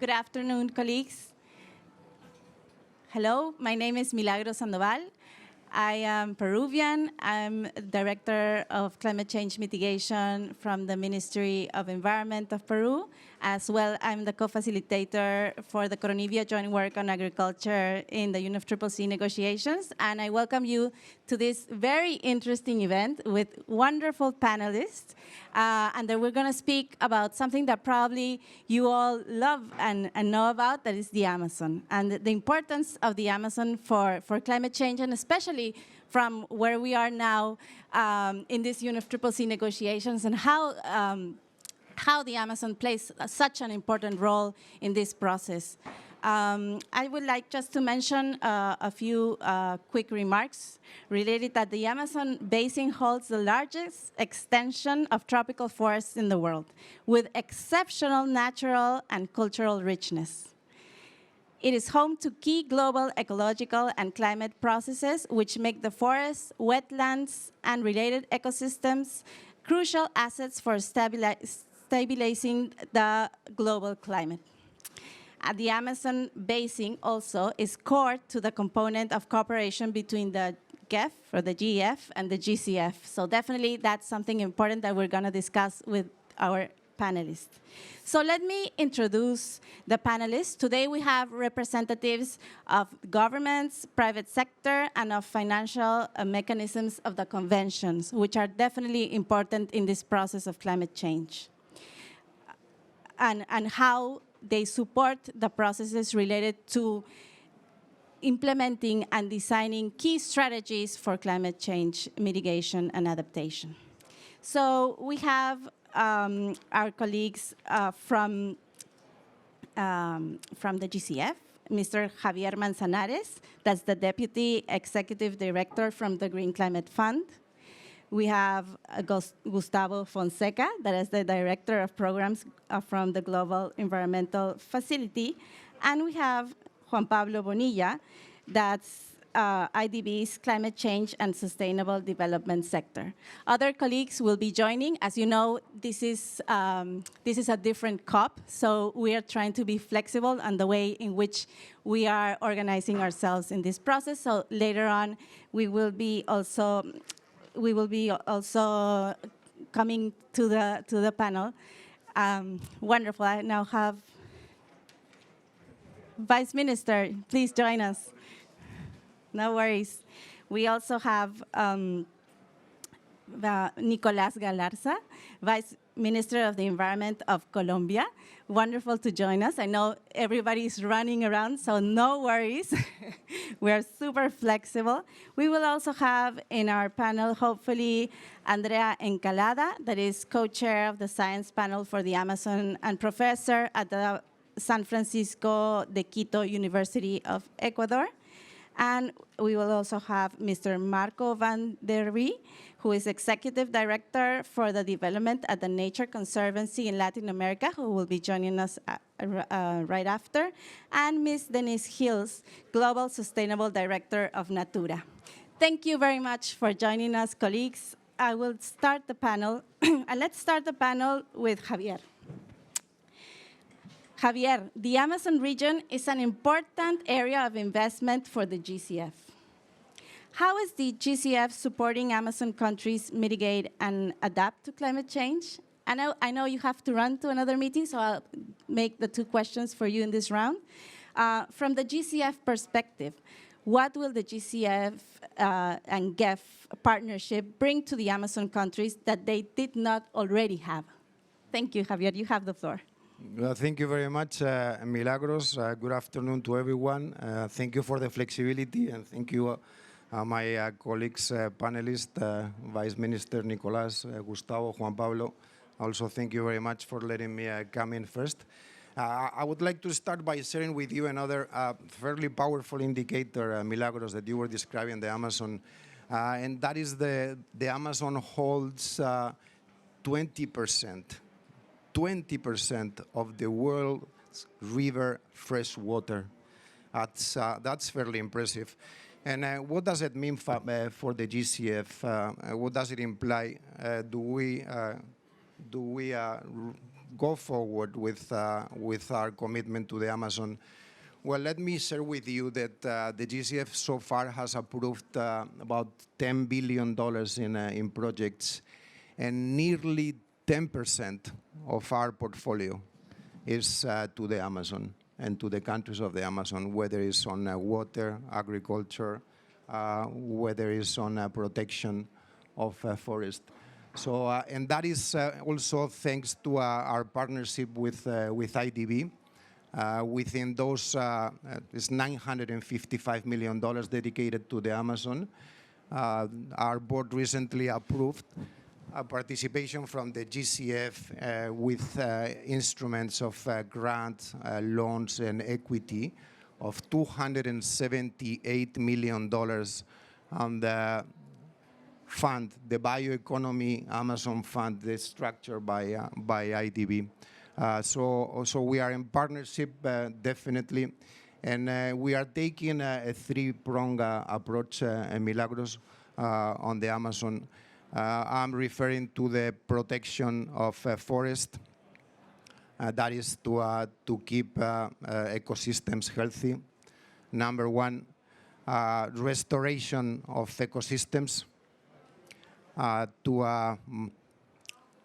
Good afternoon, colleagues. Hello, my name is Milagros Sandoval. I am Peruvian. I'm Director of Climate Change Mitigation from the Ministry of Environment of Peru. As well, I'm the co-facilitator for the Coronivia Joint Work on Agriculture in the UNFCCC negotiations. And I welcome you to this very interesting event with wonderful panelists. And then we're going to speak about something that probably you all love and know about, that is the Amazon, and the importance of the Amazon for climate change, and especially from where we are now in these UNFCCC negotiations, and how the Amazon plays such an important role in this process. I would like just to mention a few quick remarks related that the Amazon basin holds the largest extension of tropical forests in the world, with exceptional natural and cultural richness. It is home to key global ecological and climate processes which make the forests, wetlands, and related ecosystems crucial assets for stabilizing the global climate. The Amazon basin also is core to the component of cooperation between the GEF, or the GEF, and the GCF. So definitely that's something important that we're going to discuss with our panelists. So let me introduce the panelists. Today we have representatives of governments, private sector, and of financial mechanisms of the conventions, which are definitely important in this process of climate change, and how they support the processes related to implementing and designing key strategies for climate change mitigation and adaptation. So we have our colleagues from the GCF, Mr. Javier Manzanares, that's the Deputy Executive Director from the Green Climate Fund. We have Gustavo Fonseca, that is the Director of Programs from the Global Environmental Facility. And we have Juan Pablo Bonilla, that's IDB's Climate Change and Sustainable Development Sector. Other colleagues will be joining. As you know, this is a different COP, so we are trying to be flexible on the way in which we are organizing ourselves in this process. So later on, we will be also coming to the panel. Wonderful. I now have Vice Minister. Please join us. No worries. We also have Nicolás Galarza, Vice Minister of the Environment of Colombia. Wonderful to join us. I know everybody's running around, so no worries. We are super flexible. We will also have in our panel, hopefully, Andrea Encalada, that is co-chair of the Science Panel for the Amazon and professor at the San Francisco de Quito University of Ecuador. And we will also have Mr. Marco van der Rie, who is Executive Director for the Development at the Nature Conservancy in Latin America, who will be joining us right after, and Ms. Denise Hills, Global Sustainable Director of Natura. Thank you very much for joining us, colleagues. I will start the panel, and let's start the panel with Javier. Javier, the Amazon region is an important area of investment for the GCF. How is the GCF supporting Amazon countries mitigate and adapt to climate change? I know you have to run to another meeting, so I'll make the two questions for you in this round. From the GCF perspective, what will the GCF and GEF partnership bring to the Amazon countries that they did not already have? Thank you, Javier. You have the floor. Well, thank you very much, Milagros. Good afternoon to everyone. Thank you for the flexibility, and thank you, my colleagues, panelists, Vice Minister Nicolás, Gustavo, Juan Pablo. Also, thank you very much for letting me come in first. I would like to start by sharing with you another fairly powerful indicator, Milagros, that you were describing, the Amazon, and that is the Amazon holds 20% of the world's river fresh water. That's fairly impressive. And what does it mean for the GCF? What does it imply? Do we go forward with our commitment to the Amazon? Well, let me share with you that the GCF so far has approved about $10 billion in projects, and nearly 10% of our portfolio is to the Amazon and to the countries of the Amazon, whether it's on water, agriculture, whether it's on protection of forest. So, and that is also thanks to our partnership with IDB. Within those, it's $955 million dedicated to the Amazon. Our board recently approved a participation from the GCF with instruments of grant, loans, and equity of $278 million on the fund, the Bioeconomy Amazon Fund, that's structured by IDB. So we are in partnership, definitely, and we are taking a three-pronged approach, Milagros, on the Amazon. I'm referring to the protection of forest. That is to keep ecosystems healthy. Number one, restoration of ecosystems to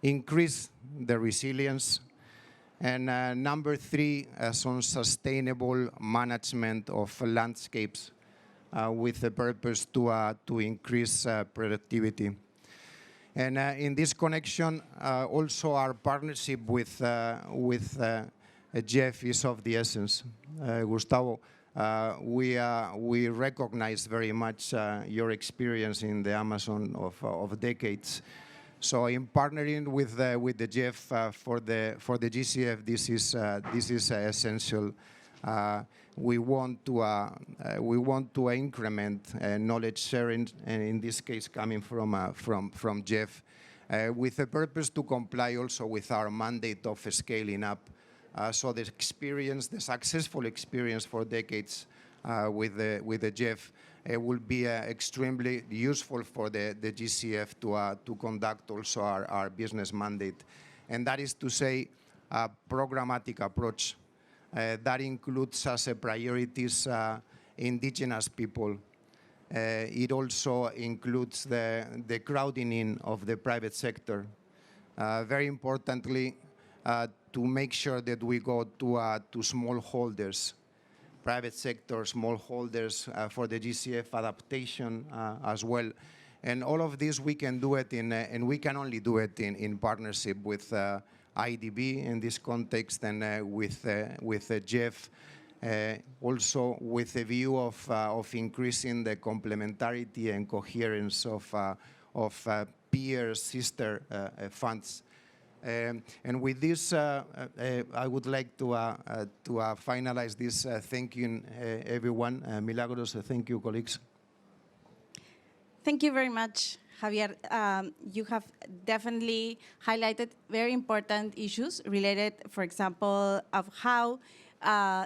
increase the resilience. And number three, some sustainable management of landscapes with the purpose to increase productivity. And in this connection, also our partnership with GEF is of the essence. Gustavo, we recognize very much your experience in the Amazon of decades. So in partnering with the GEF for the GCF, this is essential. We want to increment knowledge sharing, and in this case coming from GEF, with the purpose to comply also with our mandate of scaling up. So the successful experience for decades with the GEF will be extremely useful for the GCF to conduct also our business mandate. And that is to say, a programmatic approach. That includes as a priorities indigenous people. It also includes the crowding in of the private sector. Very importantly, to make sure that we go to smallholders, private sector, smallholders for the GCF adaptation as well. And all of this we can do it and we can only do it in partnership with IDB in this context, and with GEF, also with a view of increasing the complementarity and coherence of peer sister funds. And with this, I would like to finalize this thanking everyone. Milagros, thank you, colleagues. Thank you very much, Javier. You have definitely highlighted very important issues related, for example, of how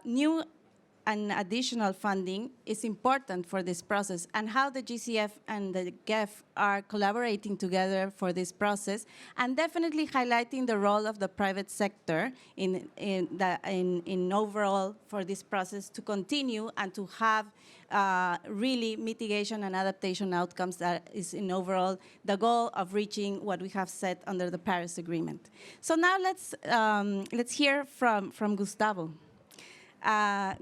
new and additional funding is important for this process, and how the GCF and the GEF are collaborating together for this process, and definitely highlighting the role of the private sector in overall for this process to continue and to have really mitigation and adaptation outcomes that is in overall the goal of reaching what we have set under the Paris Agreement. So now let's hear from Gustavo.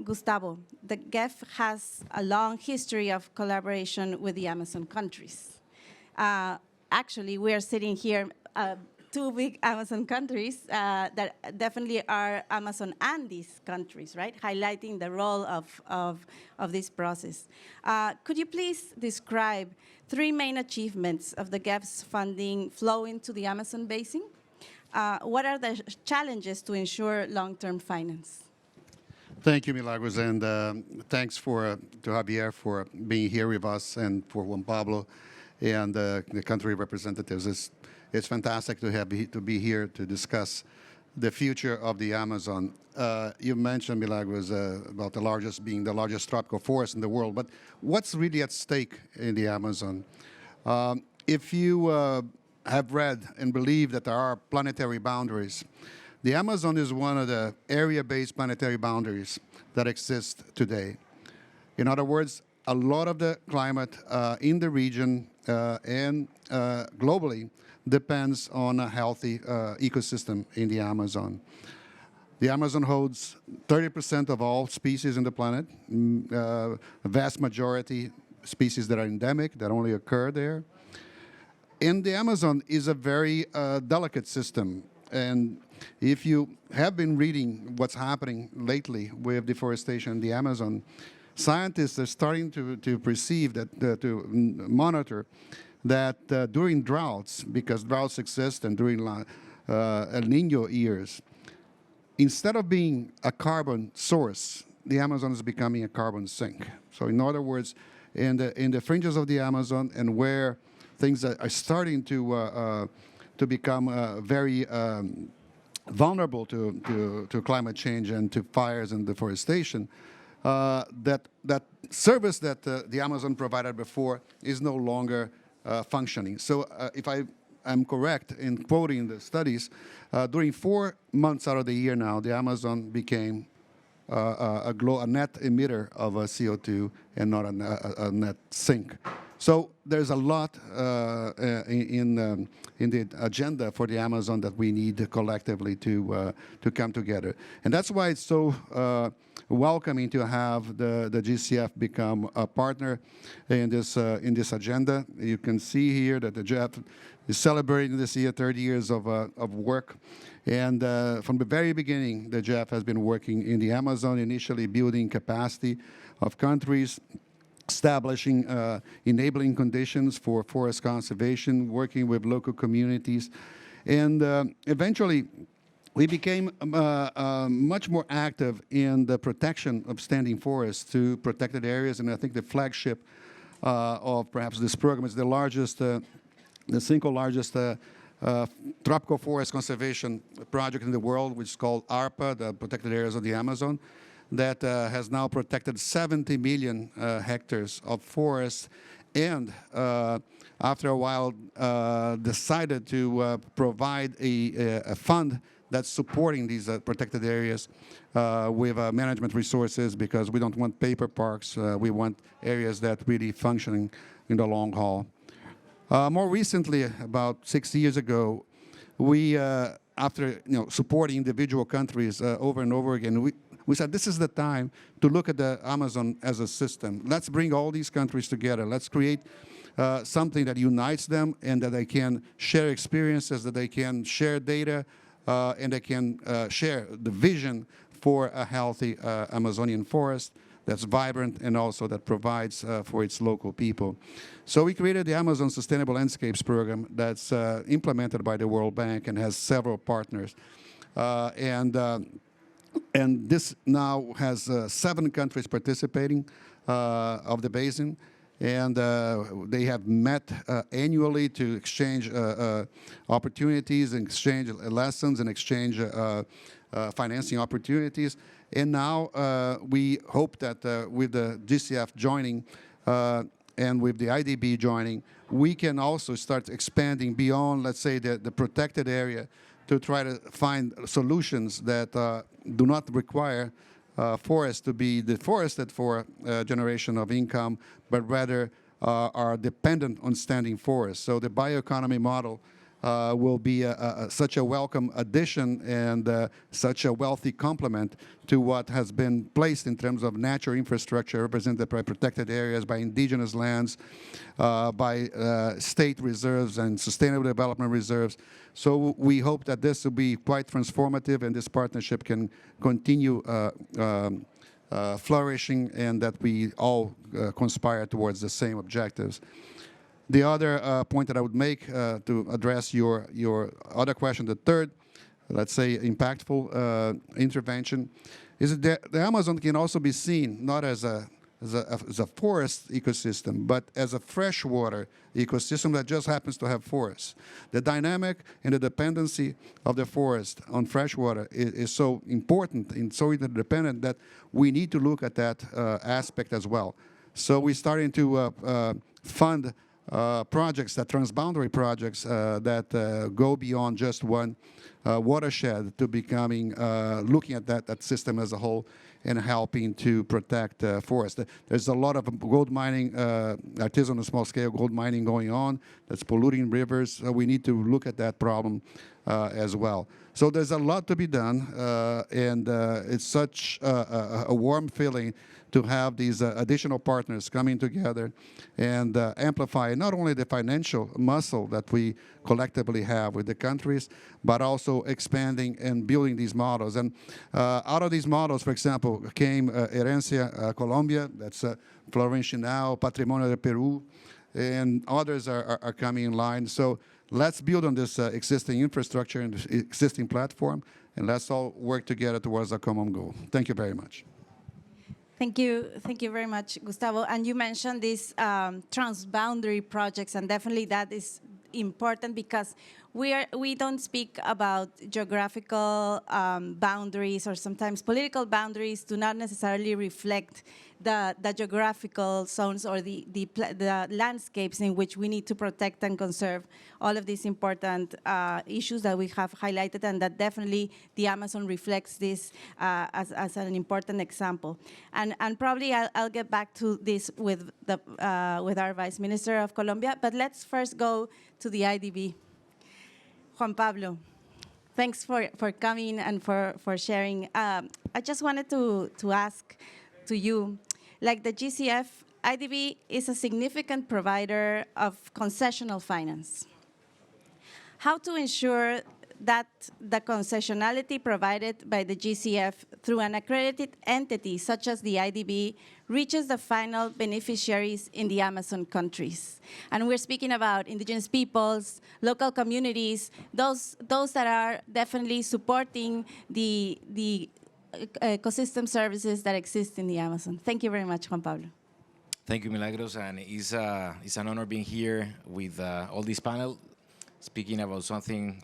Gustavo, the GEF has a long history of collaboration with the Amazon countries. Actually, we are sitting here, two big Amazon countries that definitely are Amazon Andes countries, right? Highlighting the role of this process. Could you please describe three main achievements of the GEF's funding flowing to the Amazon basin? What are the challenges to ensure long-term finance? Thank you, Milagros, and thanks to Javier for being here with us, and for Juan Pablo and the country representatives. It's fantastic to be here to discuss the future of the Amazon. You mentioned, Milagros, about being the largest tropical forest in the world, but what's really at stake in the Amazon? If you have read and believe that there are planetary boundaries, The Amazon is one of the area-based planetary boundaries that exist today. In other words, a lot of the climate in the region and globally depends on a healthy ecosystem in the Amazon. The Amazon holds 30% of all species in the planet, a vast majority species that are endemic, that only occur there. And the Amazon is a very delicate system. And if you have been reading what's happening lately with deforestation in the Amazon, scientists are starting to perceive that, to monitor that during droughts, because droughts exist and during El Nino years, instead of being a carbon source, the Amazon is becoming a carbon sink. So in other words, in the fringes of the Amazon and where things are starting to become very vulnerable to climate change and to fires and deforestation, that service that the Amazon provided before is no longer functioning. So if I'm correct in quoting the studies, during 4 months out of the year now, the Amazon became a net emitter of CO2 and not a net sink. So there's a lot in the agenda for the Amazon that we need collectively to come together. And that's why it's so welcoming to have the GCF become a partner in this agenda. You can see here that the GEF is celebrating this year 30 years of work. And from the very beginning, the GEF has been working in the Amazon, initially building capacity of countries, establishing enabling conditions for forest conservation, working with local communities. And eventually, we became much more active in the protection of standing forests to protected areas. And I think the flagship of perhaps this program is the largest, the single largest tropical forest conservation project in the world, which is called ARPA, the Protected Areas of the Amazon, that has now protected 70 million hectares of forest, and after a while decided to provide a fund that's supporting these protected areas with management resources, because we don't want paper parks. We want areas that really functioning in the long haul. More recently, about 6 years ago, we, after supporting individual countries over and over again, we said this is the time to look at the Amazon as a system. Let's bring all these countries together. Let's create something that unites them and that they can share experiences, that they can share data, and they can share the vision for a healthy Amazonian forest that's vibrant and also that provides for its local people. So we created the Amazon Sustainable Landscapes program that's implemented by the World Bank and has several partners. And this now has 7 countries participating of the basin. And they have met annually to exchange opportunities, and exchange lessons, and exchange financing opportunities. And now we hope that with the GCF joining and with the IDB joining, we can also start expanding beyond, let's say, the protected area to try to find solutions that do not require forests to be deforested for generation of income, but rather are dependent on standing forests. So the bioeconomy model will be such a welcome addition and such a wealthy complement to what has been placed in terms of natural infrastructure represented by protected areas, by indigenous lands, by state reserves and sustainable development reserves. So we hope that this will be quite transformative and this partnership can continue flourishing, and that we all conspire towards the same objectives. The other point that I would make to address your other question, the third, let's say, impactful intervention, is that the Amazon can also be seen not as a forest ecosystem, but as a freshwater ecosystem that just happens to have forests. The dynamic and the dependency of the forest on freshwater is so important and so interdependent that we need to look at that aspect as well. So we're starting to fund projects, that transboundary projects that go beyond just one watershed to becoming, looking at that system as a whole and helping to protect forest. There's a lot of gold mining, artisanal small-scale gold mining going on that's polluting rivers. So we need to look at that problem as well. So there's a lot to be done, and it's such a warm feeling to have these additional partners coming together and amplify not only the financial muscle that we collectively have with the countries, but also expanding and building these models. And out of these models, for example, came Herencia Colombia, that's flourishing now, Patrimonio de Peru, and others are coming in line. So let's build on this existing infrastructure and this existing platform, and let's all work together towards a common goal. Thank you very much. Thank you very much, Gustavo. And you mentioned these transboundary projects, and definitely that is important because we don't speak about geographical boundaries, or sometimes political boundaries do not necessarily reflect the geographical zones or the landscapes in which we need to protect and conserve all of these important issues that we have highlighted, and that definitely the Amazon reflects this as an important example. And probably I'll get back to this with our Vice Minister of Colombia, but let's first go to the IDB. Juan Pablo, thanks for coming and for sharing. I just wanted to ask to you, like the GCF, IDB is a significant provider of concessional finance. How to ensure that the concessionality provided by the GCF through an accredited entity such as the IDB reaches the final beneficiaries in the Amazon countries? And we're speaking about indigenous peoples, local communities, those that are definitely supporting the ecosystem services that exist in the Amazon. Thank you very much, Juan Pablo. Thank you, Milagros, and it's an honor being here with all this panel, speaking about something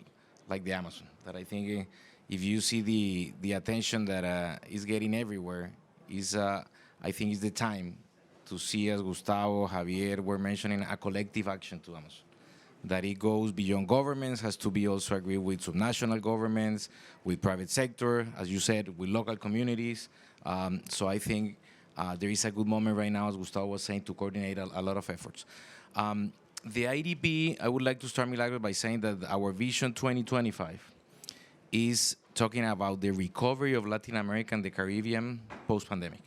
like the Amazon, that I think if you see the attention that is getting everywhere, I think it's the time to see, as Gustavo, Javier were mentioning, a collective action to Amazon. That it goes beyond governments, has to be also agreed with subnational governments, with private sector, as you said, with local communities. So I think there is a good moment right now, as Gustavo was saying, to coordinate a lot of efforts. The IDB, I would like to start, Milagro, by saying that our Vision 2025 is talking about the recovery of Latin America and the Caribbean post-pandemic.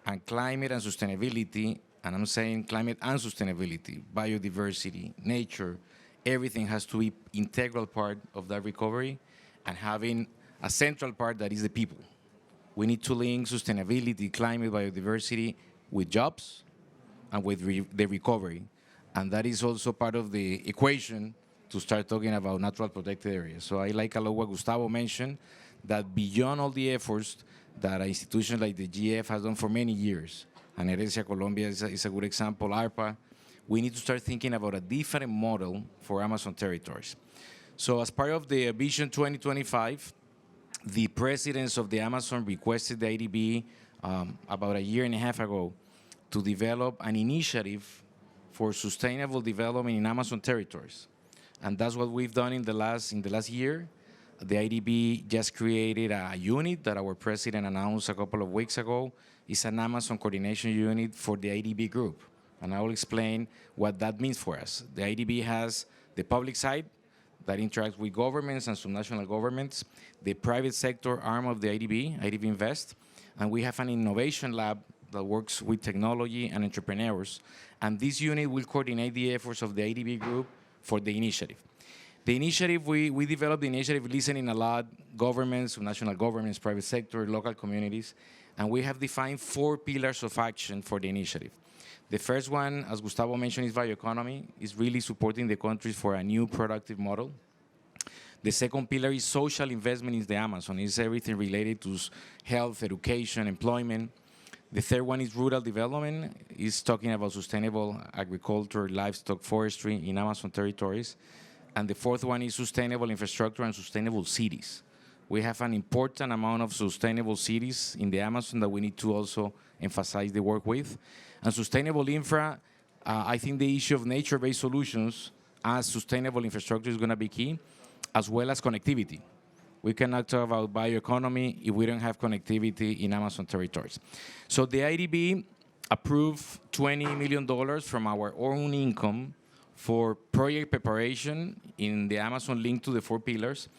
And climate and sustainability, and I'm saying climate and sustainability, biodiversity, nature, everything has to be integral part of that recovery, and having a central part that is the people. We need to link sustainability, climate, biodiversity with jobs and with the recovery. And that is also part of the equation to start talking about natural protected areas. So I like a lot what Gustavo mentioned, that beyond all the efforts that an institution like the GEF has done for many years, and Herencia Colombia is a good example, ARPA, we need to start thinking about a different model for Amazon territories. So as part of the Vision 2025, the presidents of the Amazon requested the IDB about a year and a half ago to develop an initiative for sustainable development in Amazon territories. And that's what we've done in the last year. The IDB just created a unit that our president announced a couple of weeks ago. It's an Amazon coordination unit for the IDB group. And I will explain what that means for us. The IDB has the public side that interacts with governments and subnational governments, the private sector arm of the IDB, IDB Invest, and we have an innovation lab that works with technology and entrepreneurs. And this unit will coordinate the efforts of the IDB group for the initiative. The initiative, we developed the initiative listening a lot, governments, national governments, private sector, local communities, and we have defined 4 pillars of action for the initiative. The first one, as Gustavo mentioned, is bioeconomy, is really supporting the countries for a new productive model. The second pillar is social investment in the Amazon, is everything related to health, education, employment. The third one is rural development, is talking about sustainable agriculture, livestock, forestry in Amazon territories. And the fourth one is sustainable infrastructure and sustainable cities. We have an important amount of sustainable cities in the Amazon that we need to also emphasize the work with. And sustainable infra I think the issue of nature-based solutions as sustainable infrastructure is going to be key, as well as connectivity. We cannot talk about bioeconomy if we don't have connectivity in Amazon territories. So the IDB approved $20 million from our own income for project preparation in the Amazon linked to the 4 pillars,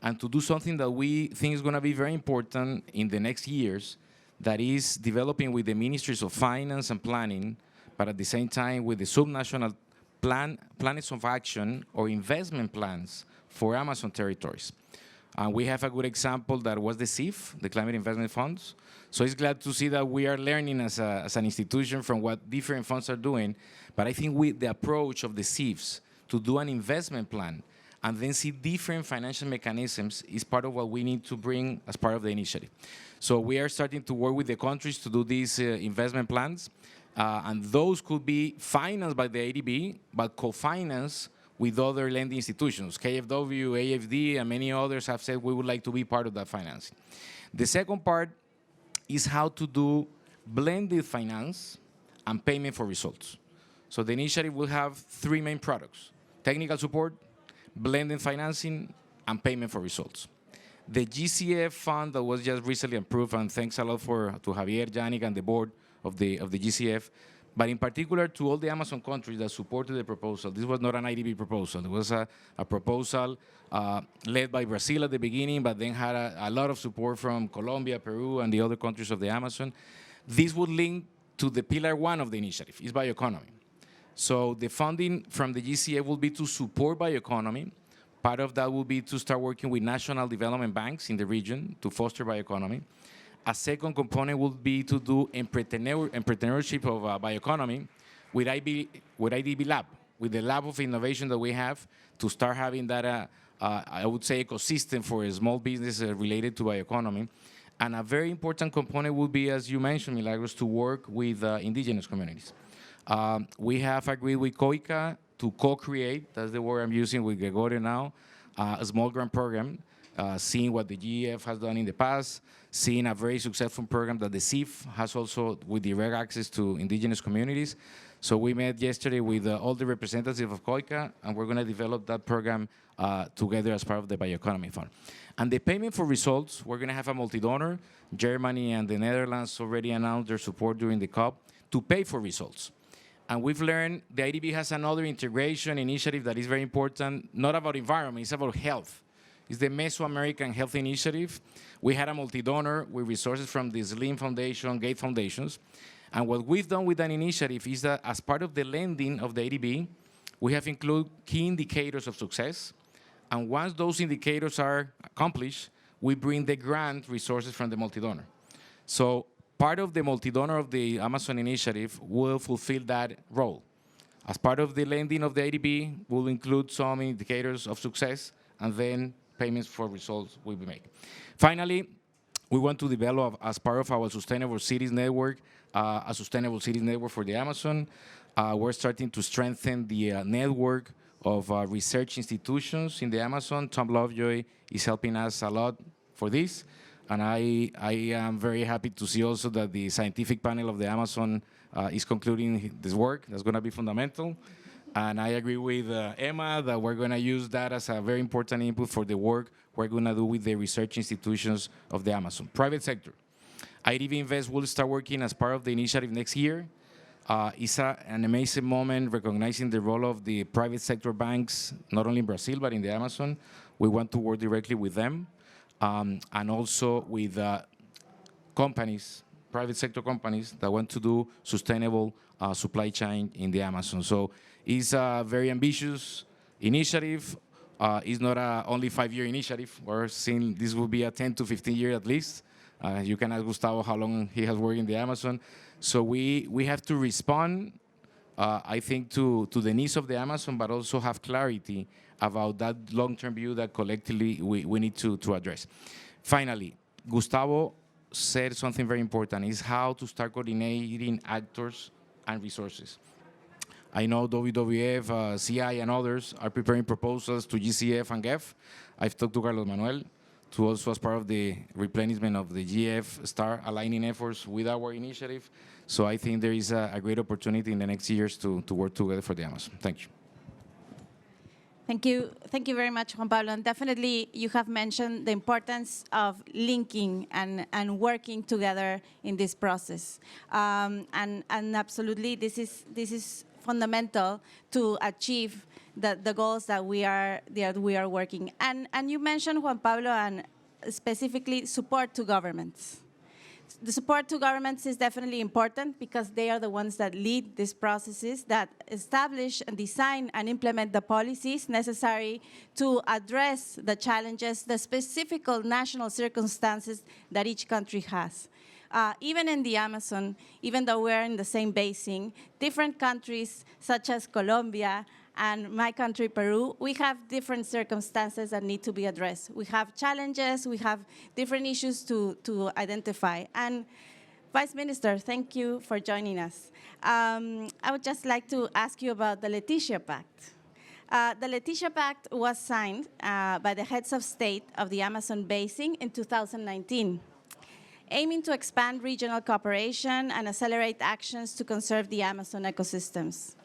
and to do something that we think is going to be very important in the next years, that is developing with the Ministries of Finance and Planning, but at the same time with the subnational plans of action or investment plans for Amazon territories. We have a good example that was the GEF, the Climate Investment Funds. So it's glad to see that we are learning as an institution from what different funds are doing. But I think with the approach of the GEFs to do an investment plan and then see different financial mechanisms is part of what we need to bring as part of the initiative. So we are starting to work with the countries to do these investment plans. And those could be financed by the ADB, but co-financed with other lending institutions. KfW, AFD, and many others have said we would like to be part of that financing. The second part is how to do blended finance and payment for results. So the initiative will have 3 main products: technical support, blended financing, and payment for results. The GCF fund that was just recently approved, and thanks a lot to Javier, Yannick, and the board of the GCF, but in particular to all the Amazon countries that supported the proposal. This was not an IDB proposal. It was a proposal led by Brazil at the beginning, but then had a lot of support from Colombia, Peru, and the other countries of the Amazon. This would link to the pillar 1 of the initiative, is bioeconomy. So the funding from the GCF will be to support bioeconomy. Part of that will be to start working with national development banks in the region to foster bioeconomy. A second component will be to do entrepreneurship of bioeconomy with IDB Lab, with the lab of innovation that we have, to start having that, I would say, ecosystem for a small business related to bioeconomy. And a very important component will be, as you mentioned, Milagros, to work with indigenous communities. We have agreed with COICA to co-create, that's the word I'm using with Gregorio now, a small grant program, seeing what the GEF has done in the past, seeing a very successful program that the CIF has also with direct access to indigenous communities. So we met yesterday with all the representatives of COICA, and we're going to develop that program together as part of the Bioeconomy Fund. And the payment for results, we're going to have a multi-donor. Germany and the Netherlands already announced their support during the COP to pay for results. And we've learned the IDB has another integration initiative that is very important, not about environment, it's about health. It's the Mesoamerican Health Initiative. We had a multi-donor with resources from the Slim Foundation, Gate Foundations. And what we've done with that initiative is that as part of the lending of the IDB, we have included key indicators of success. And once those indicators are accomplished, we bring the grant resources from the multi-donor. So part of the multi-donor of the Amazon initiative will fulfill that role. As part of the lending of the IDB, we'll include some indicators of success, and then payments for results will be made. Finally, we want to develop, as part of our Sustainable Cities Network, a Sustainable Cities Network for the Amazon. We're starting to strengthen the network of research institutions in the Amazon. Tom Lovejoy is helping us a lot for this. And I am very happy to see also that the scientific panel of the Amazon is concluding this work. That's going to be fundamental. And I agree with Emma that we're going to use that as a very important input for the work we're going to do with the research institutions of the Amazon. Private sector. IDB Invest will start working as part of the initiative next year. It's an amazing moment recognizing the role of the private sector banks, not only in Brazil, but in the Amazon. We want to work directly with them and also with companies, private sector companies that want to do sustainable supply chain in the Amazon. So it's a very ambitious initiative. It's not a only 5-year initiative. We're seeing this will be a 10 to 15 year at least. You can ask Gustavo how long he has worked in the Amazon. So we have to respond, I think, to the needs of the Amazon, but also have clarity about that long-term view that collectively we need to address. Finally, Gustavo said something very important, is how to start coordinating actors and resources. I know WWF, CI, and others are preparing proposals to GCF and GEF. I've talked to Carlos Manuel. to also as part of the replenishment of the GEF, start aligning efforts with our initiative. So I think there is a great opportunity in the next years to work together for the Amazon. Thank you. Thank you. Thank you very much, Juan Pablo. And definitely, you have mentioned the importance of linking and working together in this process. And absolutely, this is fundamental to achieve the goals that we are working. And you mentioned, Juan Pablo, and specifically support to governments. The support to governments is definitely important because they are the ones that lead these processes, that establish and design and implement the policies necessary to address the challenges, the specific national circumstances that each country has. Even in the Amazon, even though we're in the same basin, different countries such as Colombia and my country, Peru, we have different circumstances that need to be addressed. We have challenges, we have different issues to identify. And Vice Minister, thank you for joining us. I would just like to ask you about the Leticia Pact. The Leticia Pact was signed by the heads of state of the Amazon basin in 2019, aiming to expand regional cooperation and accelerate actions to conserve the Amazon ecosystems.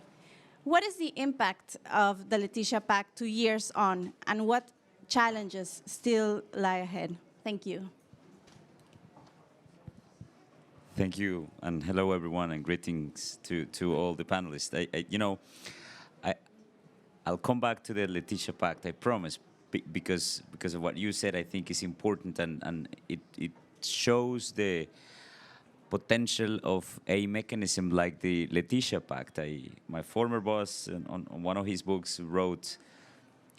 What is the impact of the Leticia Pact 2 years on, and what challenges still lie ahead? Thank you. Thank you, and hello everyone, and greetings to all the panelists. I'll come back to the Leticia Pact, I promise, because of what you said. I think is important, and it shows the potential of a mechanism like the Leticia Pact. My former boss, on one of his books, wrote,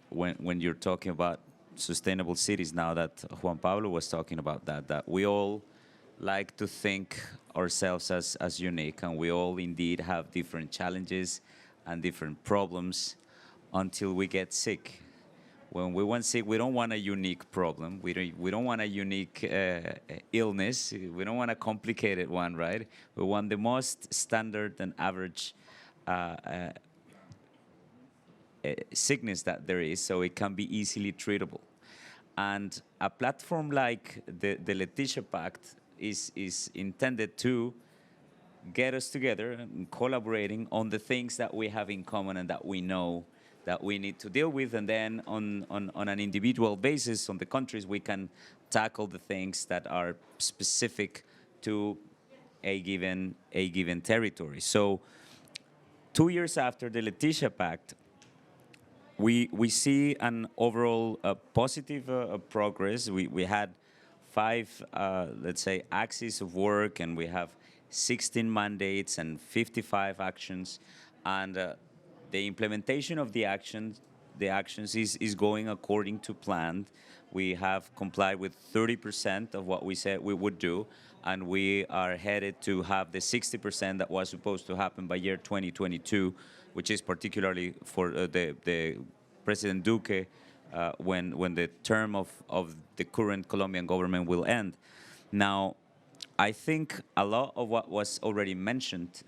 when you're talking about sustainable cities now, that Juan Pablo was talking about that we all like to think ourselves as unique, and we all indeed have different challenges and different problems until we get sick. When we want sick, we don't want a unique problem. We don't want a unique illness. We don't want a complicated one, right? We want the most standard and average sickness that there is, so it can be easily treatable. And a platform like the Leticia Pact is intended to get us together and collaborating on the things that we have in common and that we know that we need to deal with, and then on an individual basis, on the countries, we can tackle the things that are specific to a given territory. So 2 years after the Leticia Pact, we see an overall positive progress. We had 5, let's say, axes of work, and we have 16 mandates and 55 actions, and the implementation of the actions is going according to plan. We have complied with 30% of what we said we would do, and we are headed to have the 60% that was supposed to happen by year 2022, which is particularly for the President Duque when the term of the current Colombian government will end. Now, I think a lot of what was already mentioned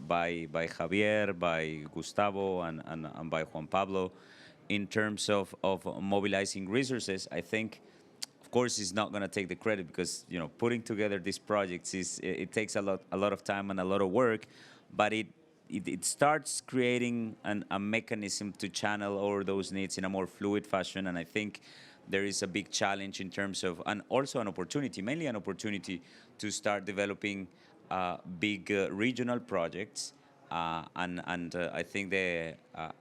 by Javier, by Gustavo, and by Juan Pablo in terms of mobilizing resources, I think, of course, it's not going to take the credit, because putting together these projects it takes a lot of time and a lot of work, but it starts creating a mechanism to channel all those needs in a more fluid fashion, and I think there is a big challenge in terms of, and also an opportunity, mainly an opportunity to start developing big regional projects. And I think the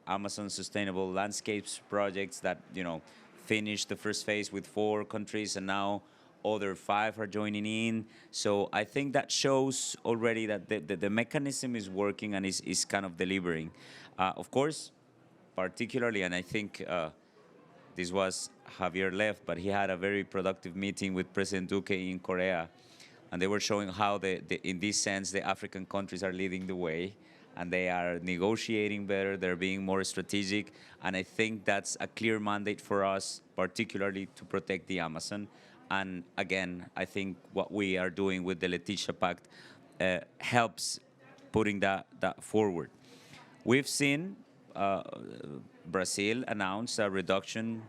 Amazon Sustainable Landscapes projects that, finished the first phase with 4 countries, and now other 5 are joining in. So I think that shows already that the mechanism is working and is kind of delivering. Of course, particularly, and I think this was Javier left, but he had a very productive meeting with President Duque in Korea, and they were showing how, in this sense, the African countries are leading the way, and they are negotiating better, they're being more strategic, and I think that's a clear mandate for us, particularly to protect the Amazon. And again, I think what we are doing with the Leticia Pact helps putting that forward. We've seen Brazil announce a reduction,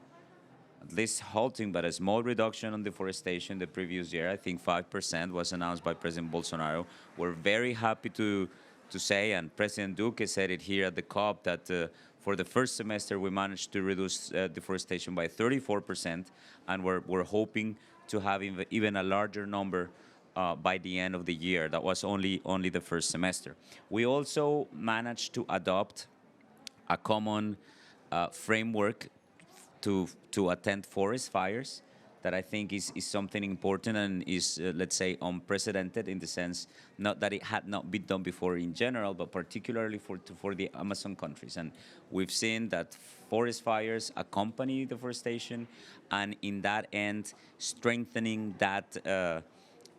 at least halting, but a small reduction on deforestation the previous year. I think 5% was announced by President Bolsonaro. We're very happy to say, and President Duque said it here at the COP, that for the first semester we managed to reduce deforestation by 34%, and we're hoping to have even a larger number by the end of the year. That was only the first semester. We also managed to adopt a common framework to attend forest fires that I think is something important and is, let's say, unprecedented in the sense, not that it had not been done before in general, but particularly for the Amazon countries. And we've seen that forest fires accompany deforestation, and in that end, strengthening that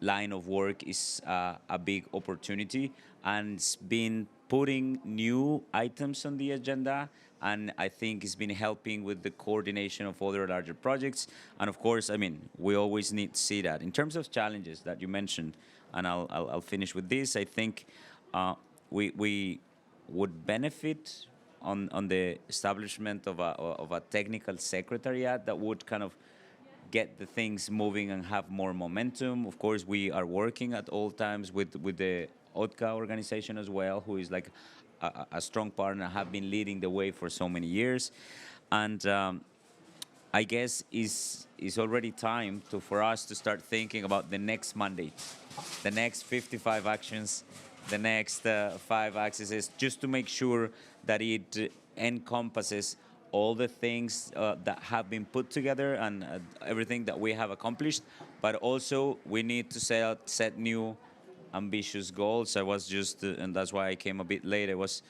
line of work is a big opportunity, and it's been putting new items on the agenda, and I think it's been helping with the coordination of other larger projects. And of course, I mean, we always need to see that. In terms of challenges that you mentioned, and I'll finish with this, I think we would benefit on the establishment of a technical secretariat that would kind of get the things moving and have more momentum. Of course, we are working at all times with the OTCA organization as well, who is like a strong partner, have been leading the way for so many years. And I guess it's already time for us to start thinking about the next mandate, the next 55 actions, the next 5 axes, just to make sure that it encompasses all the things that have been put together and everything that we have accomplished. But also, we need to set new ambitious goals. I was just, and that's why I came a bit late. I was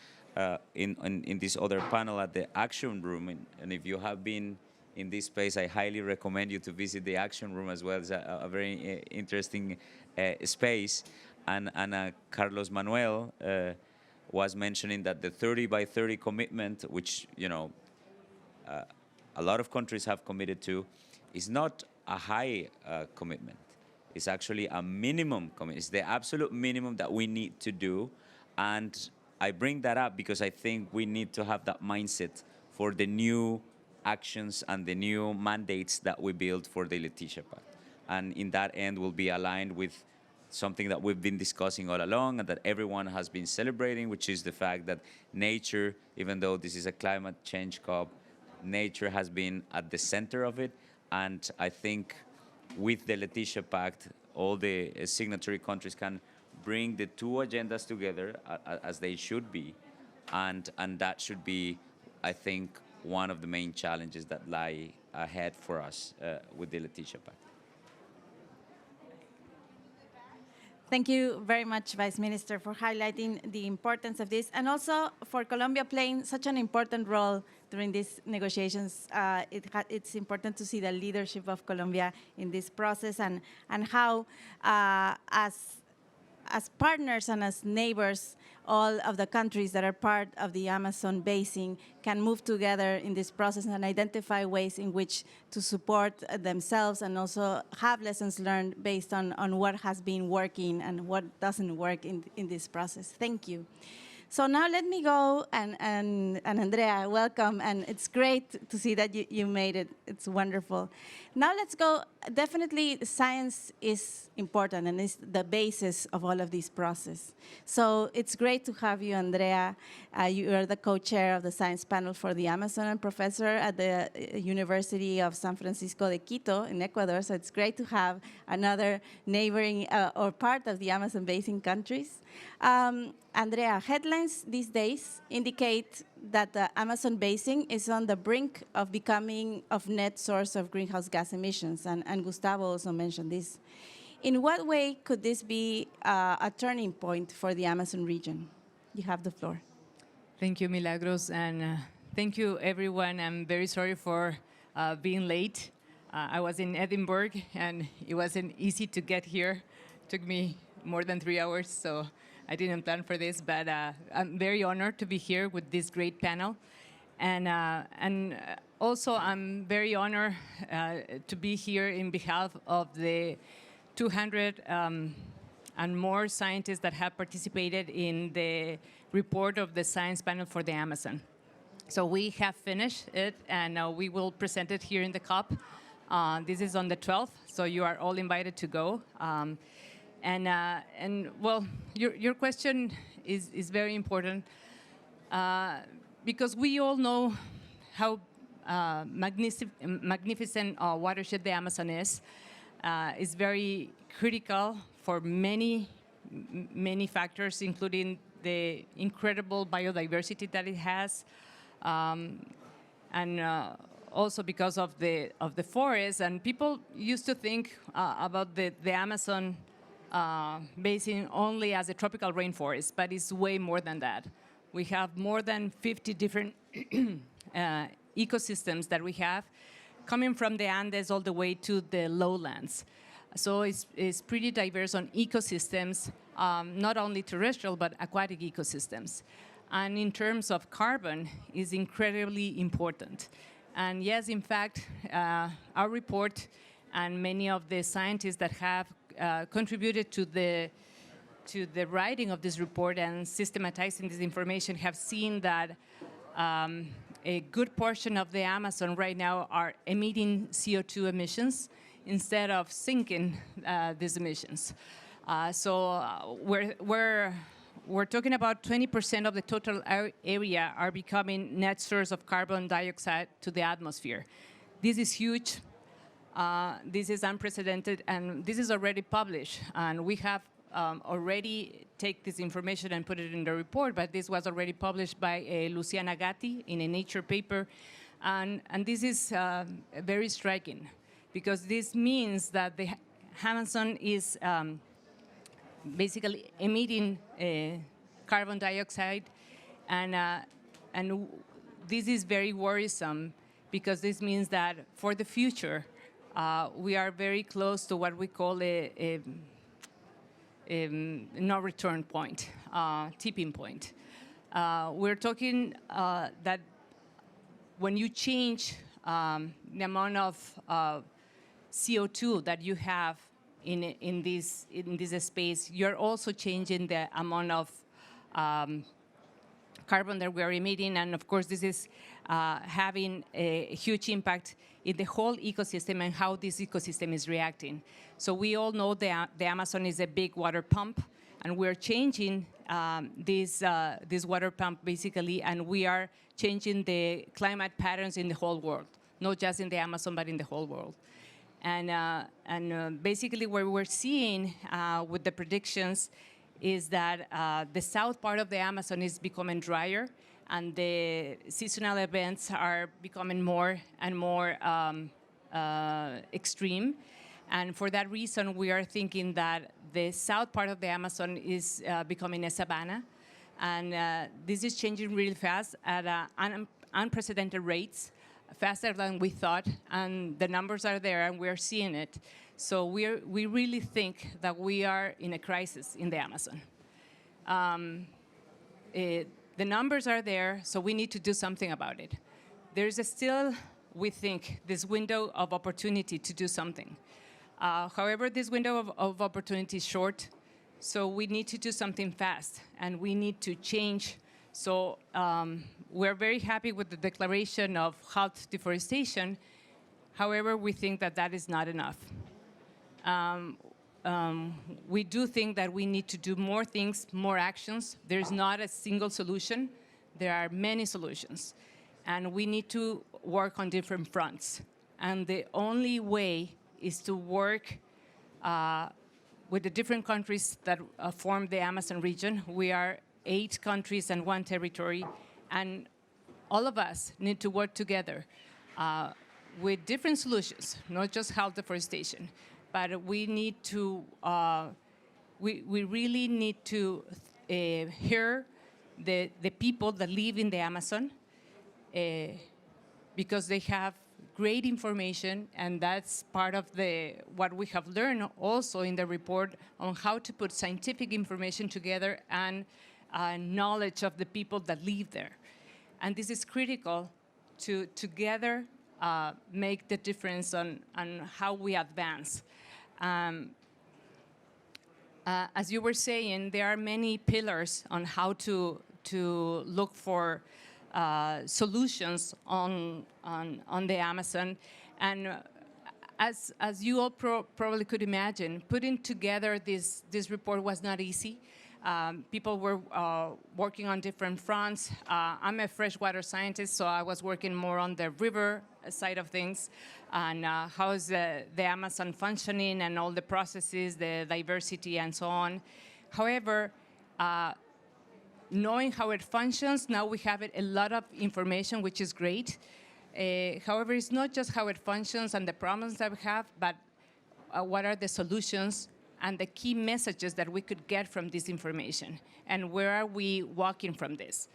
in this other panel at the Action Room, and if you have been in this space, I highly recommend you to visit the Action Room as well. It's a very interesting space. And Carlos Manuel was mentioning that the 30 by 30 commitment, which a lot of countries have committed to, is not a high commitment. It's actually a minimum commitment. It's the absolute minimum that we need to do. And I bring that up because I think we need to have that mindset for the new actions and the new mandates that we build for the Leticia Pact. And in that end, will be aligned with something that we've been discussing all along and that everyone has been celebrating, which is the fact that nature, even though this is a climate change COP, nature has been at the center of it. And I think with the Leticia Pact, all the signatory countries can bring the two agendas together as they should be. And that should be, I think, one of the main challenges that lie ahead for us with the Leticia Pact. Thank you very much, Vice Minister, for highlighting the importance of this, and also for Colombia playing such an important role during these negotiations. It's important to see the leadership of Colombia in this process, and how, as partners and as neighbors, all of the countries that are part of the Amazon basin can move together in this process and identify ways in which to support themselves and also have lessons learned based on what has been working and what doesn't work in this process. Thank you. So now let me go, and Andrea, welcome, and it's great to see that you made it. It's wonderful. Now let's go. Definitely science is important and is the basis of all of this process. So it's great to have you, Andrea. You are the co-chair of the science panel for the Amazon and professor at the University of San Francisco de Quito in Ecuador. So it's great to have another neighboring or part of the Amazon basin countries. Andrea, headlines these days indicate that the Amazon basin is on the brink of becoming a net source of greenhouse gas emissions, and Gustavo also mentioned this. In what way could this be a turning point for the Amazon region? You have the floor. Thank you, Milagros, and thank you, everyone. I'm very sorry for being late. I was in Edinburgh, and it wasn't easy to get here. It took me more than 3 hours, so I didn't plan for this, but I'm very honored to be here with this great panel. And also, I'm very honored to be here in behalf of the 200 and more scientists that have participated in the report of the Science Panel for the Amazon. So we have finished it, and we will present it here in the COP. This is on the 12th, so you are all invited to go. And well, your question is very important because we all know how magnificent watershed the Amazon is. It's very critical for many factors, including the incredible biodiversity that it has, and also because of the forest. And people used to think about the Amazon basin only as a tropical rainforest, but it's way more than that. We have more than 50 different ecosystems that we have, coming from the Andes all the way to the lowlands. So it's pretty diverse on ecosystems, not only terrestrial, but aquatic ecosystems. And in terms of carbon, is incredibly important. And yes, in fact, our report and many of the scientists that have contributed to the writing of this report and systematizing this information have seen that a good portion of the Amazon right now are emitting CO2 emissions instead of sinking these emissions. So we're talking about 20% of the total area are becoming net source of carbon dioxide to the atmosphere. This is huge. This is unprecedented, and this is already published. And we have already take this information and put it in the report, but this was already published by Luciana Gatti in a Nature paper. And this is very striking, because this means that the Amazon is basically emitting carbon dioxide, and this is very worrisome, because this means that for the future, we are very close to what we call a no return point, tipping point. We're talking that when you change the amount of CO2 that you have in this space, you're also changing the amount of carbon that we're emitting, and of course this is having a huge impact in the whole ecosystem and how this ecosystem is reacting. So we all know the Amazon is a big water pump, and we're changing this water pump basically, and we are changing the climate patterns in the whole world, not just in the Amazon, but in the whole world. And basically what we're seeing with the predictions is that the south part of the Amazon is becoming drier, and the seasonal events are becoming more and more extreme. And for that reason, we are thinking that the south part of the Amazon is becoming a savanna. And this is changing really fast at unprecedented rates, faster than we thought. And the numbers are there, and we're seeing it. So we really think that we are in a crisis in the Amazon. The numbers are there, so we need to do something about it. There's still, we think, this window of opportunity to do something. However, this window of opportunity is short, so we need to do something fast, and we need to change. So we're very happy with the declaration of halt deforestation. However, we think that that is not enough. We do think that we need to do more things, more actions. There's not a single solution. There are many solutions. And we need to work on different fronts. And the only way is to work with the different countries that form the Amazon region. We are 8 countries and 1 territory. And all of us need to work together with different solutions, not just halt deforestation. But we need to, we really need to hear the people that live in the Amazon, because they have great information, and that's part of what we have learned also in the report on how to put scientific information together and knowledge of the people that live there. And this is critical to together make the difference on how we advance. As you were saying, there are many pillars on how to look for solutions on the Amazon. And as you all probably could imagine, putting together this report was not easy. People were working on different fronts. I'm a freshwater scientist, so I was working more on the river side of things, and how is the Amazon functioning and all the processes, the diversity, and so on. However, knowing how it functions, now we have a lot of information, which is great. However, it's not just how it functions and the problems that we have, but what are the solutions and the key messages that we could get from this information, and where are we walking from this.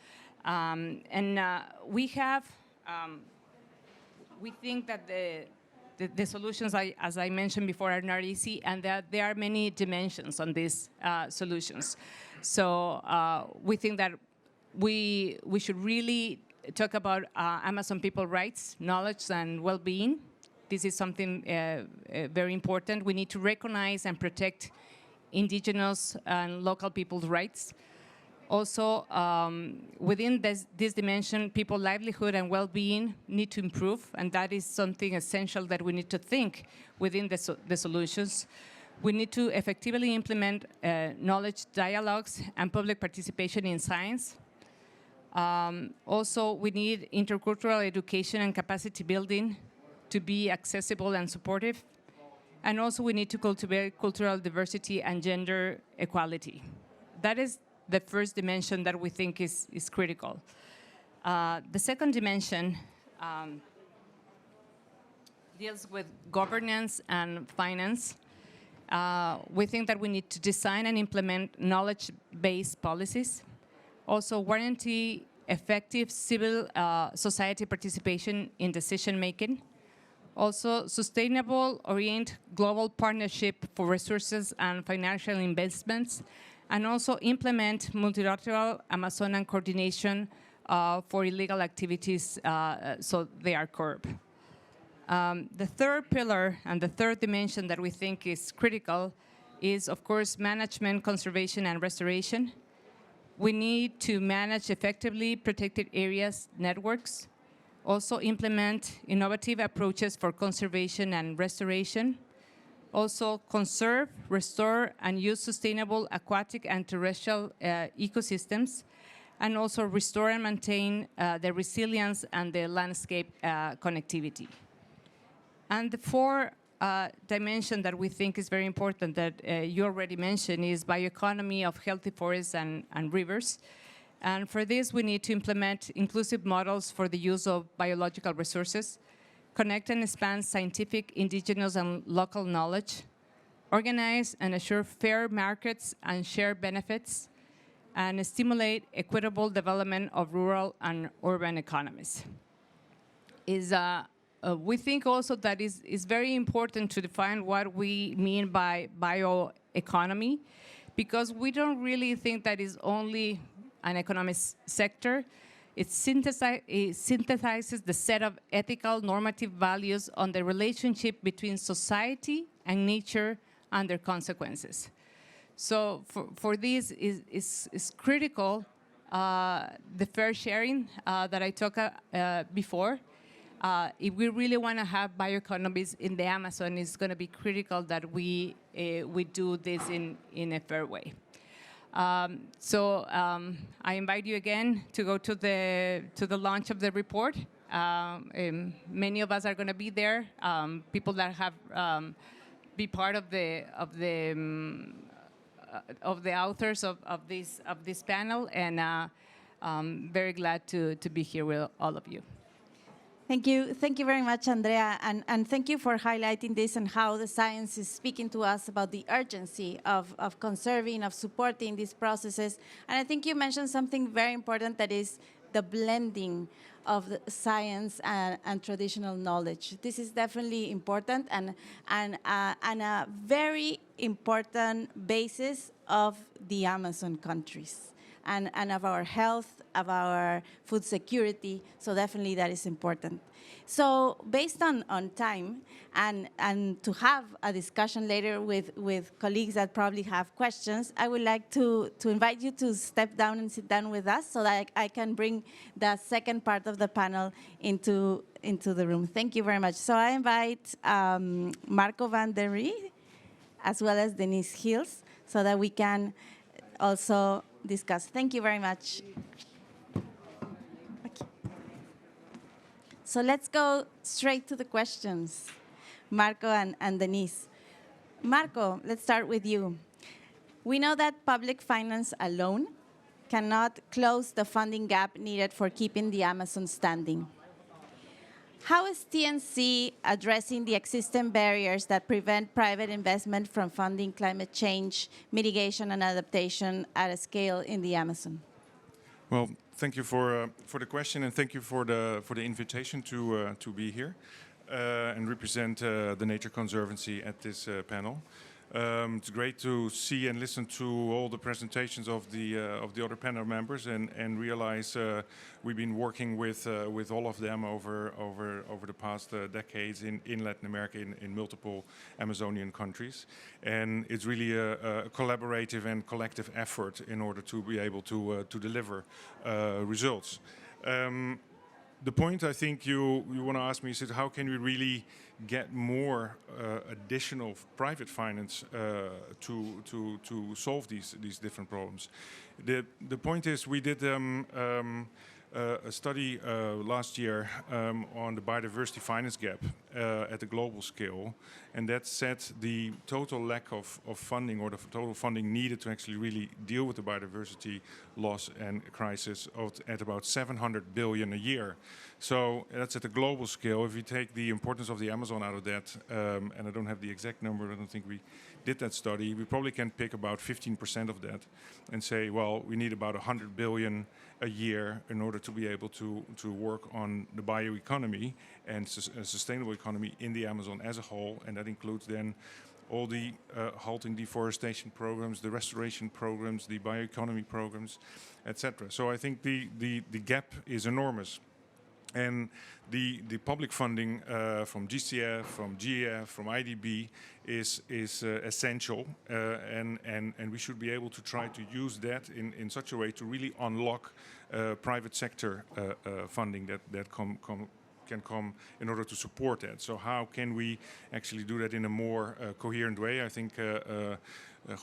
We have, we think that the solutions, as I mentioned before, are not easy, and that there are many dimensions on these solutions. So we think that we should really talk about Amazon people rights, knowledge, and well-being. This is something very important. We need to recognize and protect indigenous and local people's rights. Also, within this dimension, people's livelihood and well-being need to improve, and that is something essential that we need to think within the solutions. We need to effectively implement knowledge dialogues and public participation in science. Also, we need intercultural education and capacity building to be accessible and supportive. And also, we need to cultivate cultural diversity and gender equality. That is the first dimension that we think is critical. The second dimension deals with governance and finance. We think that we need to design and implement knowledge-based policies. Also, guarantee effective civil society participation in decision-making. Also, sustainable orient global partnership for resources and financial investments, and also implement multilateral Amazonian coordination for illegal activities so they are curbed. The third pillar and the third dimension that we think is critical is, of course, management, conservation, and restoration. We need to manage effectively protected areas networks, also implement innovative approaches for conservation and restoration, also conserve, restore, and use sustainable aquatic and terrestrial ecosystems, and also restore and maintain the resilience and the landscape connectivity. And the fourth dimension that we think is very important that you already mentioned is bioeconomy of healthy forests and rivers. And for this, we need to implement inclusive models for the use of biological resources, connect and expand scientific, indigenous, and local knowledge, organize and assure fair markets and share benefits, and stimulate equitable development of rural and urban economies. We think also that is very important to define what we mean by bioeconomy, because we don't really think that is only an economic sector. It synthesizes the set of ethical normative values on the relationship between society and nature and their consequences. So for this is critical, the fair sharing that I talked before. If we really want to have bioeconomies in the Amazon, it's going to be critical that we do this in a fair way. I invite you again to go to the launch of the report. Many of us are going to be there. People that have be part of the authors of this panel, and I'm very glad to be here with all of you. Thank you very much, Andrea, and thank you for highlighting this and how the science is speaking to us about the urgency of conserving, of supporting these processes. And I think you mentioned something very important, that is the blending of the science and traditional knowledge. This is definitely important and a very important basis of the Amazon countries. and of our health, of our food security. So definitely that is important. So based on time and to have a discussion later with colleagues that probably have questions, I would like to invite you to step down and sit down with us so that I can bring the second part of the panel into the room. Thank you very much. So I invite Marco van der Rie as well as Denise Hills so that we can also discuss. Thank you very much. Okay. So let's go straight to the questions, Marco and Denise. Marco, let's start with you. We know that public finance alone cannot close the funding gap needed for keeping the Amazon standing. How is TNC addressing the existing barriers that prevent private investment from funding climate change mitigation and adaptation at a scale in the Amazon? Well, thank you for the question, and thank you for the invitation to be here and represent the Nature Conservancy at this panel. It's great to see and listen to all the presentations of the other panel members, and realize we've been working with all of them over the past decades in Latin America in multiple Amazonian countries, and it's really a collaborative and collective effort in order to be able to deliver results. The point I think you want to ask me is how can we really get more additional private finance to solve these different problems? The point is we did a study last year on the biodiversity finance gap at a global scale, and that set the total lack of funding, or the total funding needed to actually really deal with the biodiversity loss and crisis at about 700 billion a year. So that's at a global scale. If you take the importance of the Amazon out of that, and I don't have the exact number, I don't think we did that study, we probably can pick about 15% of that and say, well, we need about 100 billion a year in order to be able to work on the bioeconomy and a sustainable economy in the Amazon as a whole, and that includes then all the halting deforestation programs, the restoration programs, the bioeconomy programs, etc. So I think the gap is enormous. And the public funding from GCF, from GEF, from IDB is essential, and we should be able to try to use that in such a way to really unlock private sector funding that can come in order to support that. So how can we actually do that in a more coherent way? I think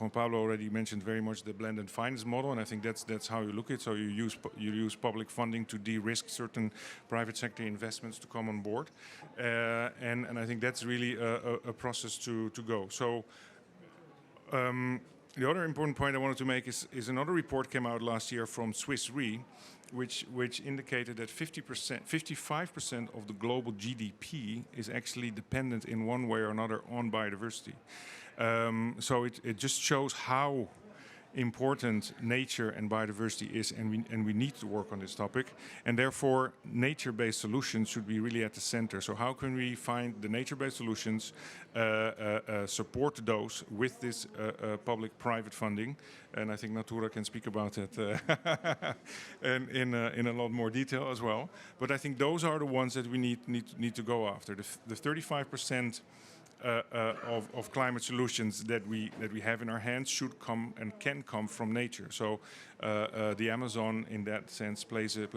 Juan Pablo already mentioned very much the blended finance model, and I think that's how you look at it. So you use public funding to de-risk certain private sector investments to come on board, and I think that's really a process to go. So the other important point I wanted to make is another report came out last year from Swiss Re, which indicated that 55% of the global GDP is actually dependent in one way or another on biodiversity. So it just shows how important nature and biodiversity is, and we need to work on this topic, and therefore nature-based solutions should be really at the center. So how can we find the nature-based solutions, support those with this public-private funding, and I think Natura can speak about it in a lot more detail as well. But I think those are the ones that we need to go after. The 35% of climate solutions that we have in our hands should come and can come from nature. So the Amazon, in that sense, plays a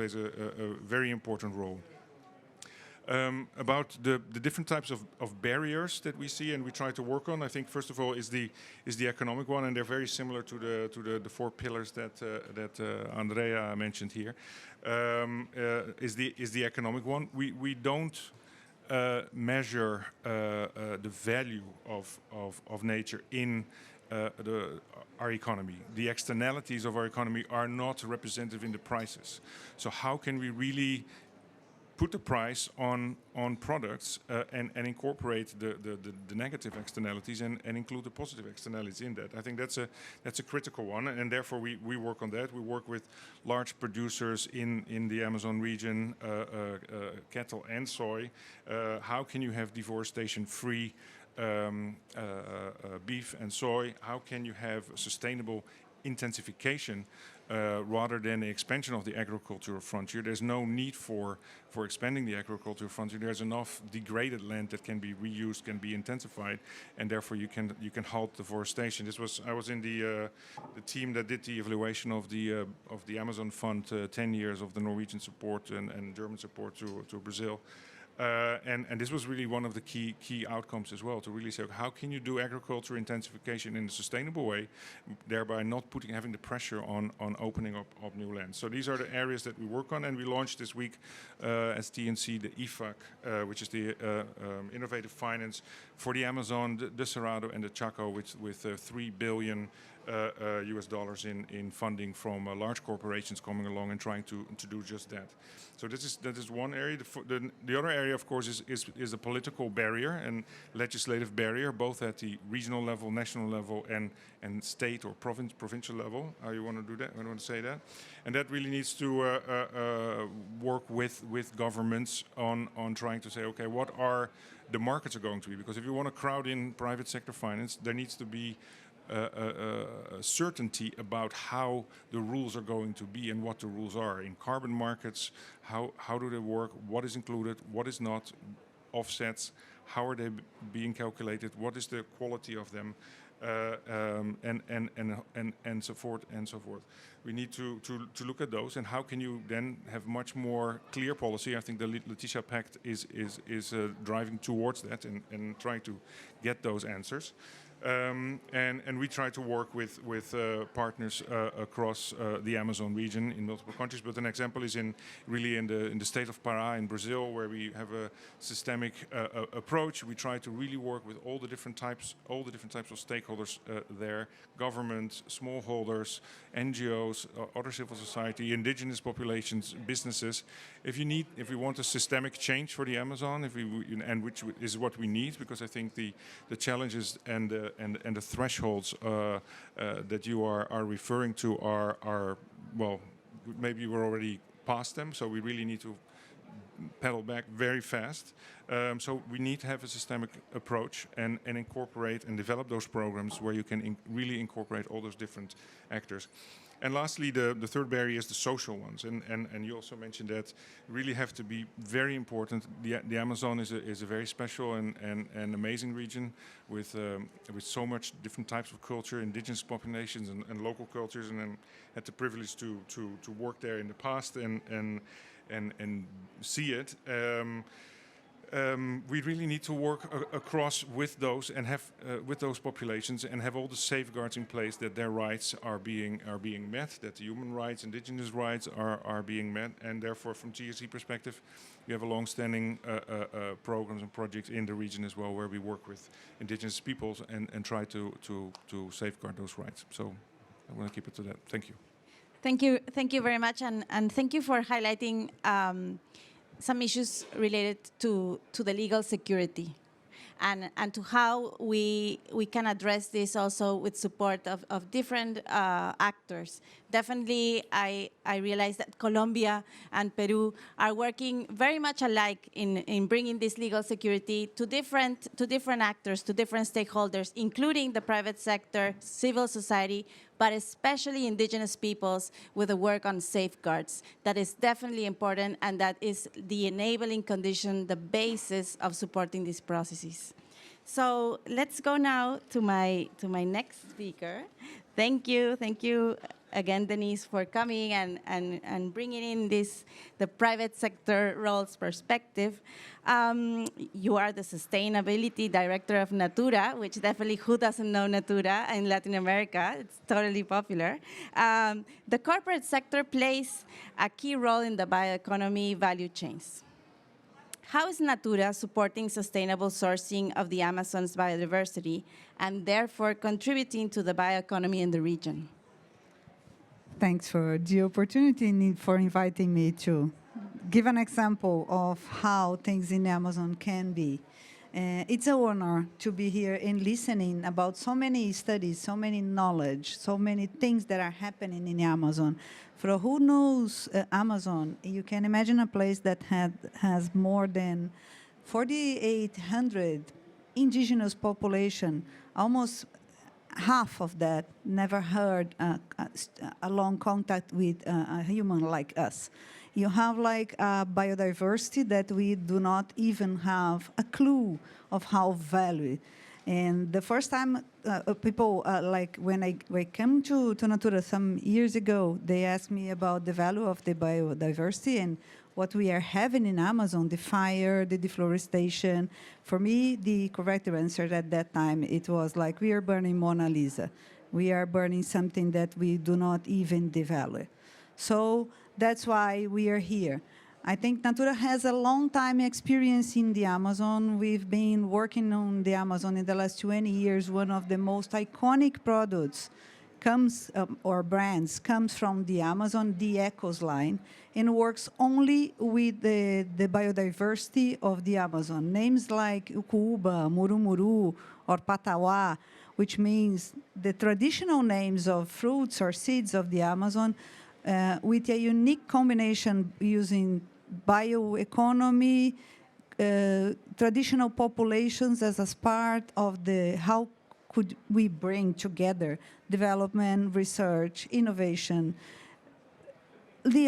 very important role. About the different types of barriers that we see and we try to work on, I think first of all is the economic one, and they're very similar to the four pillars that Andrea mentioned here. Is the economic one? We don't measure the value of nature in our economy. The externalities of our economy are not representative in the prices. So how can we really put the price on products and incorporate the negative externalities and include the positive externalities in that? I think that's a critical one, and therefore we work on that. We work with large producers in the Amazon region, cattle and soy. How can you have deforestation-free beef and soy? How can you have sustainable intensification rather than the expansion of the agricultural frontier. There's no need for expanding the agricultural frontier. There's enough degraded land that can be reused, can be intensified, and therefore you can halt deforestation. I was in the team that did the evaluation of the Amazon Fund, 10 years of the Norwegian support and German support to Brazil. And this was really one of the key outcomes as well, to really say, how can you do agriculture intensification in a sustainable way, thereby not having the pressure on opening up new lands. So these are the areas that we work on, and we launched this week as TNC the IFAC, which is the Innovative Finance for the Amazon, the Cerrado, and the Chaco, with $3 billion US dollars in funding from large corporations coming along and trying to do just that. So that is one area. The other area, of course, is a political barrier and legislative barrier, both at the regional level, national level, and state or provincial level. How you want to do that? I want to say that, and that really needs to work with governments on trying to say, okay, what are the markets are going to be? Because if you want to crowd in private sector finance, there needs to be certainty about how the rules are going to be and what the rules are. In carbon markets, how do they work, what is included, what is not, offsets, how are they being calculated, what is the quality of them, and so forth and so forth. We need to look at those, and how can you then have much more clear policy. I think the Leticia Pact is driving towards that and trying to get those answers. And we try to work with partners across the Amazon region in multiple countries. But an example is in the state of Pará in Brazil, where we have a systemic approach. We try to really work with all the different types of stakeholders there: government, smallholders, NGOs, other civil society, indigenous populations, businesses. If we want a systemic change for the Amazon, and which is what we need, because I think the challenges and the thresholds that you are referring to are well, maybe we're already past them, so we really need to pedal back very fast. So we need to have a systemic approach and incorporate and develop those programs where you can really incorporate all those different actors. And lastly, the third barrier is the social ones, and you also mentioned that really have to be very important. The Amazon is a very special and amazing region with so much different types of culture, indigenous populations and local cultures, and then had the privilege to work there in the past and see it. We really need to work across with those and have with those populations and have all the safeguards in place that their rights are being met, that the human rights, indigenous rights are being met, and therefore, from GSE perspective, we have a long-standing programs and projects in the region as well, where we work with indigenous peoples and try to safeguard those rights. So I want to keep it to that. Thank you. Thank you very much, and thank you for highlighting some issues related to the legal security and to how we can address this also with support of different actors. Definitely, I realize that Colombia and Peru are working very much alike in bringing this legal security to different actors, to different stakeholders, including the private sector, civil society, but especially indigenous peoples with the work on safeguards. That is definitely important, and that is the enabling condition, the basis of supporting these processes. So let's go now to my next speaker. Thank you again, Denise, for coming and bringing in the private sector roles perspective. You are the Sustainability Director of Natura, which definitely, who doesn't know Natura in Latin America? It's totally popular. The corporate sector plays a key role in the bioeconomy value chains. How is Natura supporting sustainable sourcing of the Amazon's biodiversity and therefore contributing to the bioeconomy in the region? Thanks for the opportunity for inviting me to give an example of how things in the Amazon can be. It's an honor to be here and listening about so many studies, so many knowledge, so many things that are happening in the Amazon. For who knows Amazon, you can imagine a place that has more than 4,800 indigenous population, almost half of that never had a long contact with a human like us. You have like a biodiversity that we do not even have a clue of how valued. And the first time people, like when I came to Natura some years ago, they asked me about the value of the biodiversity and what we are having in Amazon, the fire, the deforestation. For me, the correct answer at that time, it was like, we are burning Mona Lisa. We are burning something that we do not even devalue. So that's why we are here. I think Natura has a long time experience in the Amazon. We've been working on the Amazon in the last 20 years. One of the most iconic products comes, or brands, comes from the Amazon, the Ecos line, and works only with the biodiversity of the Amazon. Names like Ucuba, Murumuru, or Patawa, which means the traditional names of fruits or seeds of the Amazon, with a unique combination using bioeconomy, traditional populations as part of the how could we bring together development, research, innovation,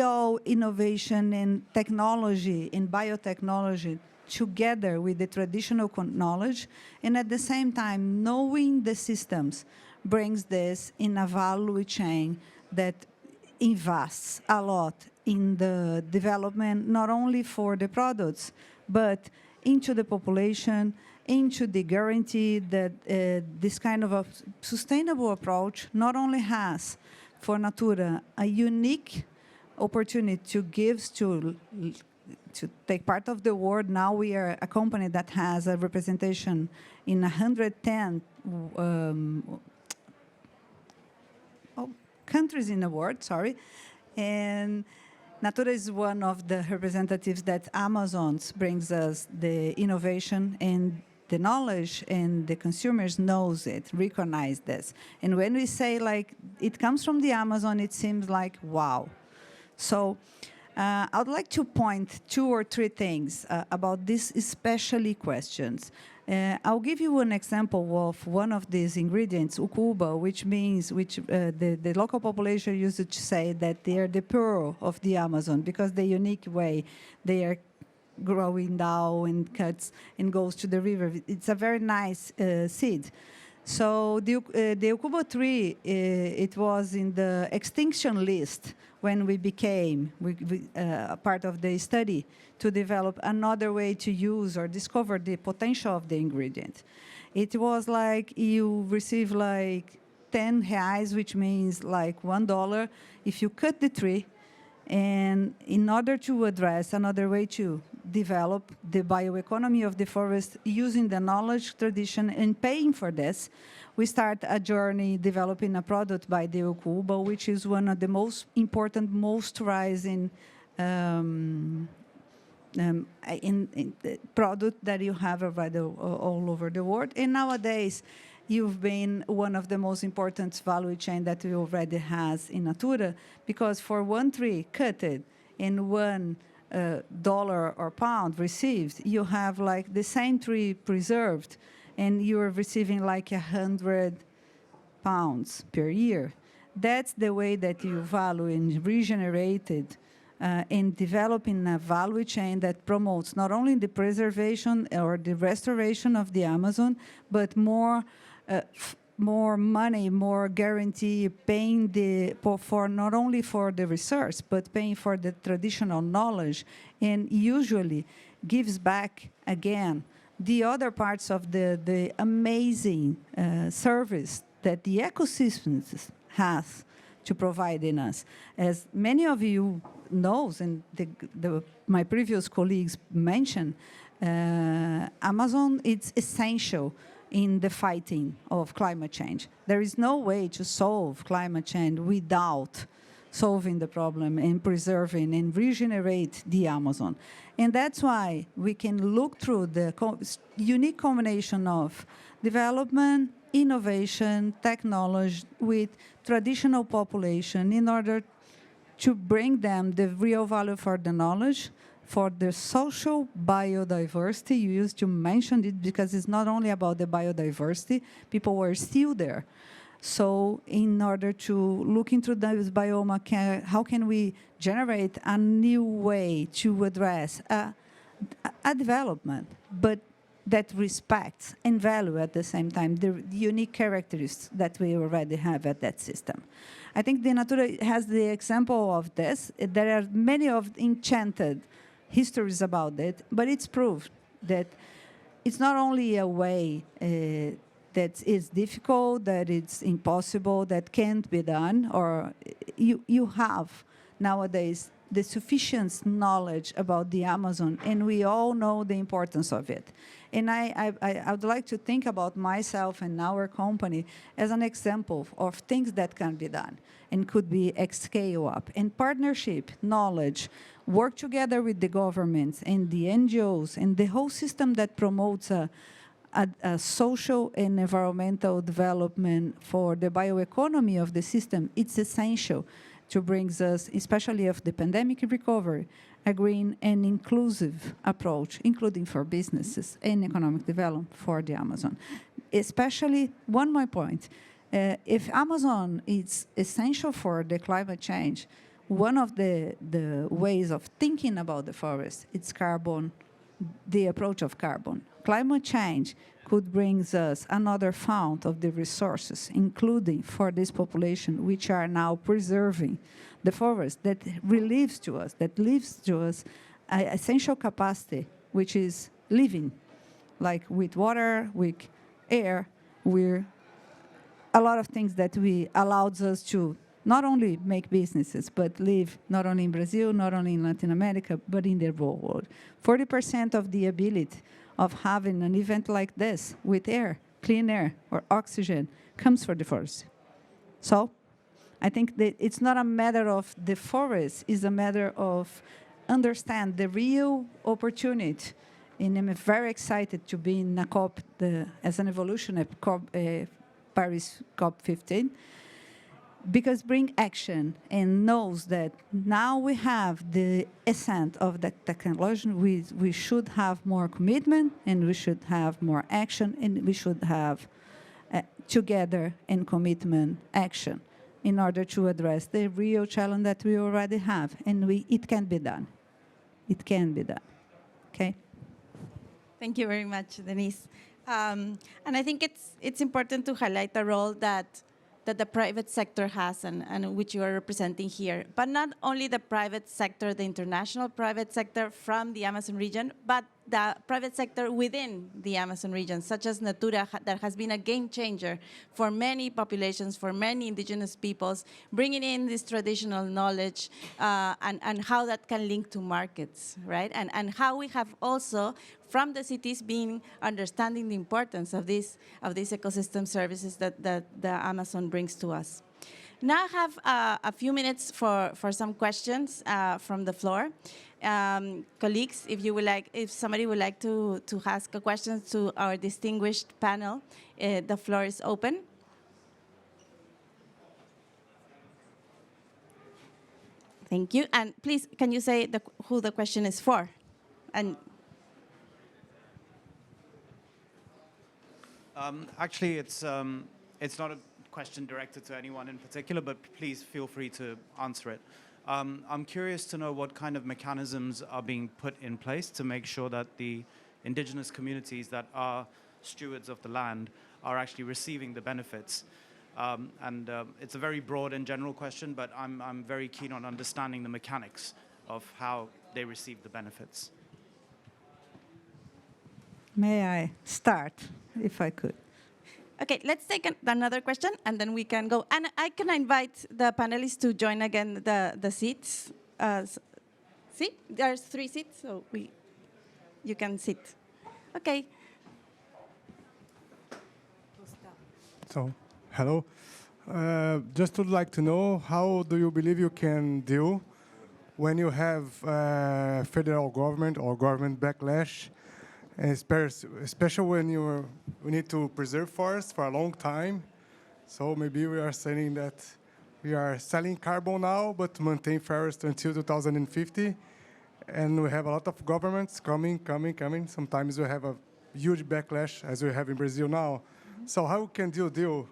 all innovation in technology, in biotechnology, together with the traditional knowledge, and at the same time, knowing the systems brings this in a value chain that invests a lot in the development, not only for the products, but into the population, into the guarantee that this kind of a sustainable approach not only has for Natura a unique opportunity to give to take part of the world. Now we are a company that has a representation in 110 countries in the world, and Natura is one of the representatives that Amazon's brings us the innovation and the knowledge, and the consumers knows it, recognize this. And when we say like it comes from the Amazon, it seems like wow. So I would like to point 2 or 3 things about these especially questions. I'll give you an example of one of these ingredients, ucuba, which means, the local population used to say that they are the pearl of the Amazon because the unique way they are growing down and cuts and goes to the river. It's a very nice seed. So the ucuba tree, it was in the extinction list when we became a part of the study to develop another way to use or discover the potential of the ingredient. It was like you receive like 10 reais, which means like $1 if you cut the tree. And in order to address another way to develop the bioeconomy of the forest using the knowledge, tradition, and paying for this, we start a journey developing a product by the ucuba, which is one of the most important moisturizing product that you have already all over the world. And nowadays, you've been one of the most important value chain that we already has in Natura, because for one tree cutted and $1 or pound received, you have like the same tree preserved, and you are receiving like 100 pounds per year. That's the way that you value and regenerated in developing a value chain that promotes not only the preservation or the restoration of the Amazon, but more money, more guarantee, paying for not only for the research, but paying for the traditional knowledge, and usually gives back again the other parts of the amazing service that the ecosystems has to provide in us. As many of you knows, and my previous colleagues mentioned, Amazon is essential in the fighting of climate change. There is no way to solve climate change without solving the problem and preserving and regenerate the Amazon. And that's why we can look through the unique combination of development, innovation, technology with traditional population in order to bring them the real value for the knowledge, for the social biodiversity. You used to mention it because it's not only about the biodiversity. People were still there. So in order to look into this biome, how can we generate a new way to address a development, but that respects and value at the same time the unique characteristics that we already have at that system. I think the Natura has the example of this. There are many of enchanted histories about it, but it's proved that it's not only a way that is difficult, that it's impossible, that can't be done, or you have nowadays the sufficient knowledge about the Amazon, and we all know the importance of it. And I would like to think about myself and our company as an example of things that can be done and could be scale up. And partnership, knowledge, work together with the governments and the NGOs and the whole system that promotes a social and environmental development for the bioeconomy of the system, it's essential to bring us, especially of the pandemic recovery, a green and inclusive approach, including for businesses and economic development for the Amazon. Especially, one more point, if Amazon is essential for the climate change, one of the ways of thinking about the forest is carbon, the approach of carbon. Climate change could bring us another fount of the resources, including for this population, which are now preserving the forest, that relieves to us, that leaves to us an essential capacity, which is living, like with water, with air, we're a lot of things that we allows us to not only make businesses, but live not only in Brazil, not only in Latin America, but in the whole world. 40% of the ability of having an event like this with air, clean air, or oxygen comes from the forest. So I think that it's not a matter of the forest, it's a matter of understand the real opportunity. And I'm very excited to be in a COP, as an evolution at Paris COP15, because bring action and knows that now we have the essence of the technology, we should have more commitment and we should have more action and we should have together and commitment action in order to address the real challenge that we already have. And it can be done. It can be done. Okay? Thank you very much, Denise. And I think it's important to highlight the role that the private sector has and which you are representing here. But not only the private sector, the international private sector from the Amazon region, but the private sector within the Amazon region, such as Natura, that has been a game changer for many populations, for many indigenous peoples, bringing in this traditional knowledge and how that can link to markets, right? And how we have also, from the cities, been understanding the importance of these ecosystem services that the Amazon brings to us. Now I have a few minutes for some questions from the floor. Colleagues, if somebody would like to ask a question to our distinguished panel, the floor is open. Thank you. And please, can you say who the question is for? And actually, it's not a question directed to anyone in particular, but please feel free to answer it. I'm curious to know what kind of mechanisms are being put in place to make sure that the indigenous communities that are stewards of the land are actually receiving the benefits. It's a very broad and general question, but I'm very keen on understanding the mechanics of how they receive the benefits. May I start, if I could? Okay, let's take another question, and then we can go. And I can invite the panelists to join again the seats. See, there's 3 seats, so you can sit. Okay. So, hello. Just would like to know, how do you believe you can deal when you have federal government or government backlash, especially when we need to preserve forests for a long time? So maybe we are saying that we are selling carbon now, but maintain forests until 2050. And we have a lot of governments coming. Sometimes we have a huge backlash, as we have in Brazil now. So how can you deal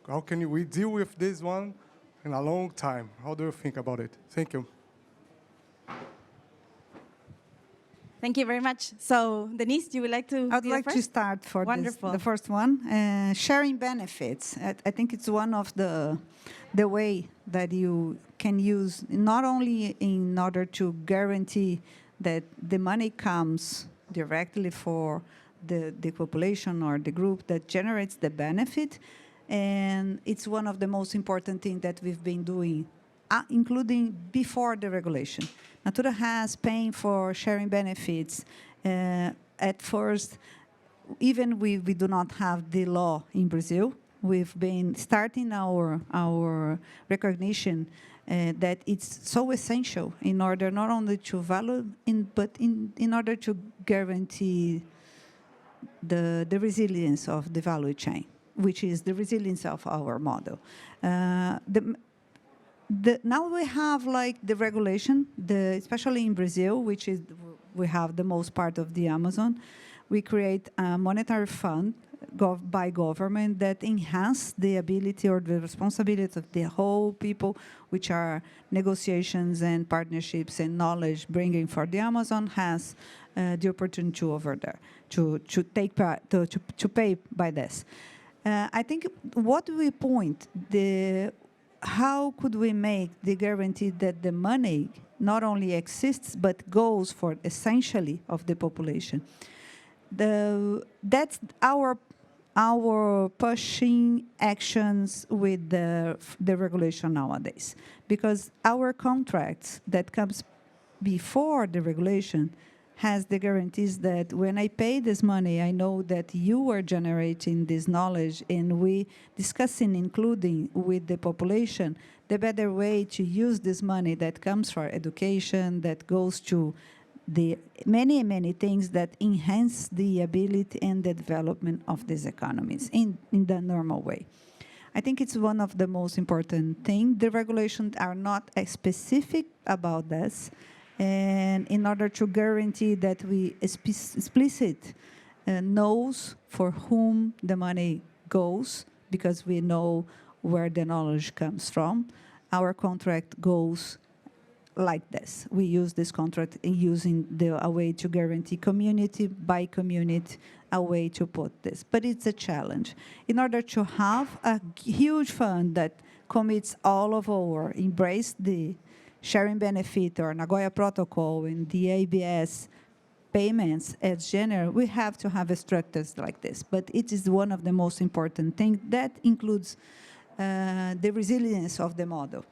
How can we deal with this one in a long time? How do you think about it? Thank you. Thank you very much. So, Denise, you would like to? I'd be the like to first? start for this, Wonderful. the first one. Sharing benefits. I think it's one of the way that you can use, not only in order to guarantee that the money comes directly for the population or the group that generates the benefit, and it's one of the most important things that we've been doing, including before the regulation. Natura has paying for sharing benefits. At first, even we do not have the law in Brazil. We've been starting our recognition that it's so essential in order not only to value, but in order to guarantee the resilience of the value chain, which is the resilience of our model. Now we have like the regulation, especially in Brazil, which is we have the most part of the Amazon. We create a monetary fund by government that enhance the ability or the responsibility of the whole people, which are negotiations and partnerships and knowledge bringing for the Amazon, has the opportunity to over there to take part, to pay by this. I think what we point how could we make the guarantee that the money not only exists but goes for essentially of the population? That's our pushing actions with the regulation nowadays, because our contracts that comes before the regulation has the guarantees that when I pay this money, I know that you are generating this knowledge, and we discussing, including with the population, the better way to use this money that comes for education, that goes to the many things that enhance the ability and the development of these economies in the normal way. I think it's one of the most important things. The regulations are not specific about this, and in order to guarantee that we explicit knows for whom the money goes, because we know where the knowledge comes from, our contract goes like this. We use this contract in using a way to guarantee community by community, a way to put this. But it's a challenge. In order to have a huge fund that commits all of our, embrace the sharing benefit or Nagoya Protocol and the ABS payments as general, we have to have structures like this. But it is one of the most important things that includes the resilience of the model.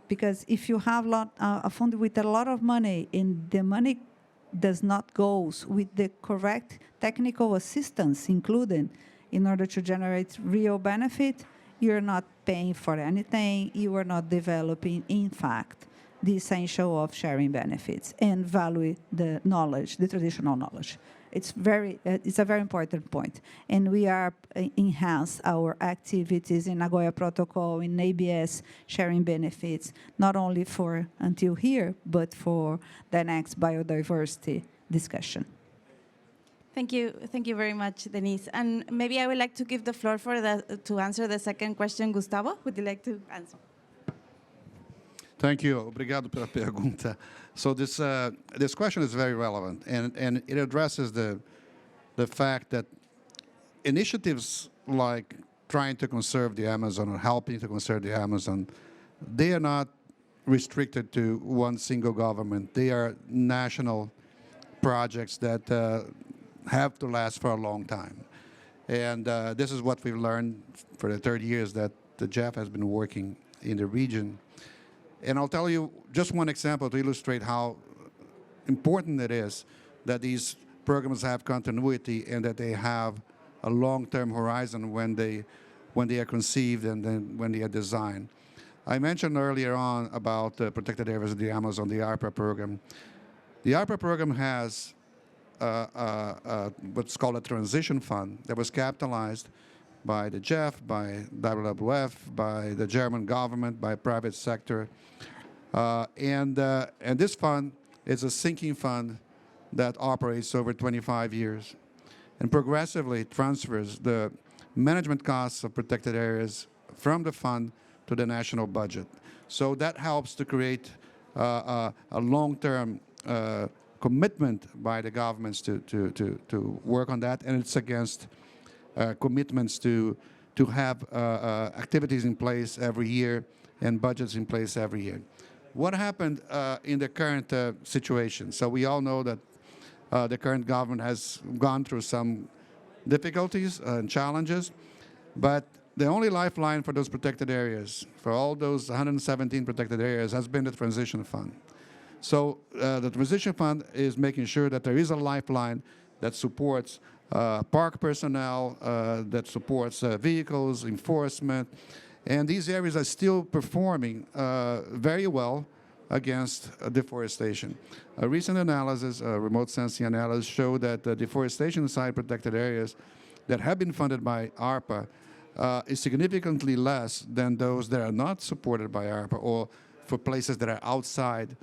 Because if you have a fund with a lot of money and the money does not go with the correct technical assistance included in order to generate real benefit, you're not paying for anything, you are not developing, in fact, the essential of sharing benefits and value the knowledge, the traditional knowledge. It's a very important point. And we are enhance our activities in Nagoya Protocol, in ABS, sharing benefits, not only for until here, but for the next biodiversity discussion. Thank you very much, Denise. And maybe I would like to give the floor to answer the second question. Gustavo, would you like to answer? Thank you. Obrigado pela pergunta. So this question is very relevant, and it addresses the fact that initiatives like trying to conserve the Amazon or helping to conserve the Amazon, they are not restricted to one single government. They are national projects that have to last for a long time. And this is what we've learned for the 30 years that the GEF has been working in the region. And I'll tell you just one example to illustrate how important it is that these programs have continuity and that they have a long-term horizon when they are conceived and then when they are designed. I mentioned earlier on about the protected areas of the Amazon, the ARPA program. The ARPA program has what's called a transition fund that was capitalized by the GEF, by WWF, by the German government, by private sector. And this fund is a sinking fund that operates over 25 years and progressively transfers the management costs of protected areas from the fund to the national budget. So that helps to create a long-term commitment by the governments to work on that, and it's against commitments to have activities in place every year and budgets in place every year. What happened in the current situation? So we all know that the current government has gone through some difficulties and challenges, but the only lifeline for those protected areas, for all those 117 protected areas, has been the transition fund. So the transition fund is making sure that there is a lifeline that supports park personnel, that supports vehicles, enforcement, and these areas are still performing very well against deforestation. A recent analysis, a remote sensing analysis, showed that the deforestation side protected areas that have been funded by ARPA is significantly less than those that are not supported by ARPA or for places that are outside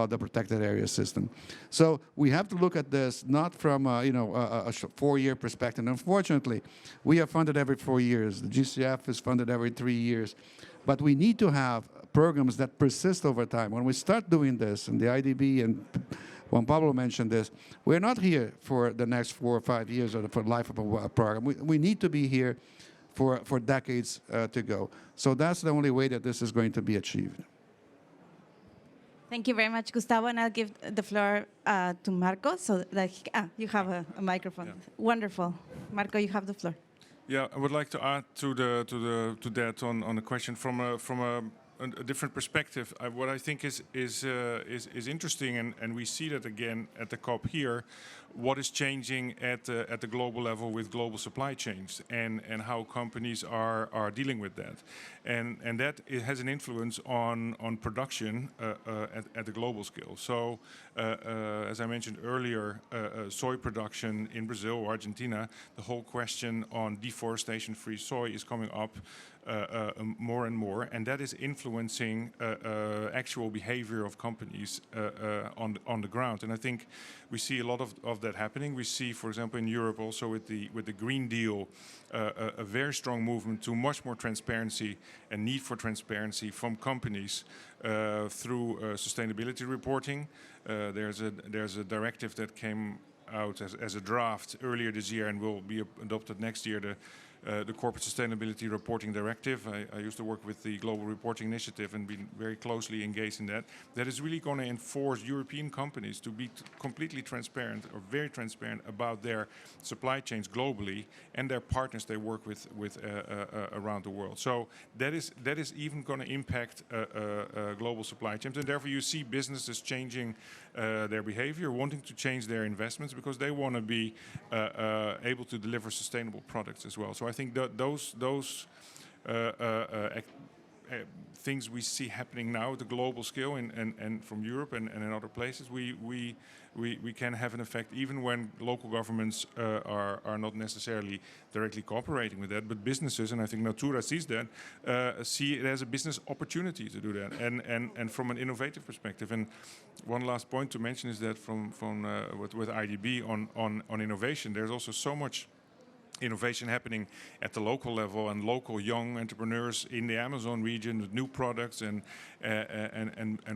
the protected area system. So we have to look at this not from a 4-year perspective. Unfortunately, we are funded every 4 years. The GCF is funded every 3 years. But we need to have programs that persist over time. When we start doing this, and the IDB and Juan Pablo mentioned this, we're not here for the next 4 or 5 years or for the life of a program. We need to be here for decades to go. So that's the only way that this is going to be achieved. Thank you very much, Gustavo, and I'll give the floor to Marco so that you have a microphone. Yeah. Wonderful. Marco, you have the floor. Yeah, I would like to add to that on a question from a different perspective. What I think is interesting, and we see that again at the COP here, what is changing at the global level with global supply chains and how companies are dealing with that, and that it has an influence on production at the global scale. So as I mentioned earlier, soy production in Brazil or Argentina, the whole question on deforestation-free soy is coming up more and more, and that is influencing actual behavior of companies on the ground. And I think we see a lot of that happening. We see, for example, in Europe also with the Green Deal, a very strong movement to much more transparency and need for transparency from companies through sustainability reporting. There's a directive that came out as a draft earlier this year and will be adopted next year, the Corporate Sustainability Reporting Directive. I used to work with the Global Reporting Initiative and been very closely engaged in that. That is really going to enforce European companies to be completely transparent or very transparent about their supply chains globally and their partners they work with around the world. So that is even going to impact global supply chains, and therefore you see businesses changing their behavior, wanting to change their investments because they want to be able to deliver sustainable products as well. So I think that those things we see happening now at the global scale and from Europe and in other places, we can have an effect even when local governments are not necessarily directly cooperating with that, but businesses, and I think Natura sees that, see it as a business opportunity to do that, and from an innovative perspective. And one last point to mention is that from with IDB on innovation, there's also so much innovation happening at the local level and local young entrepreneurs in the Amazon region with new products and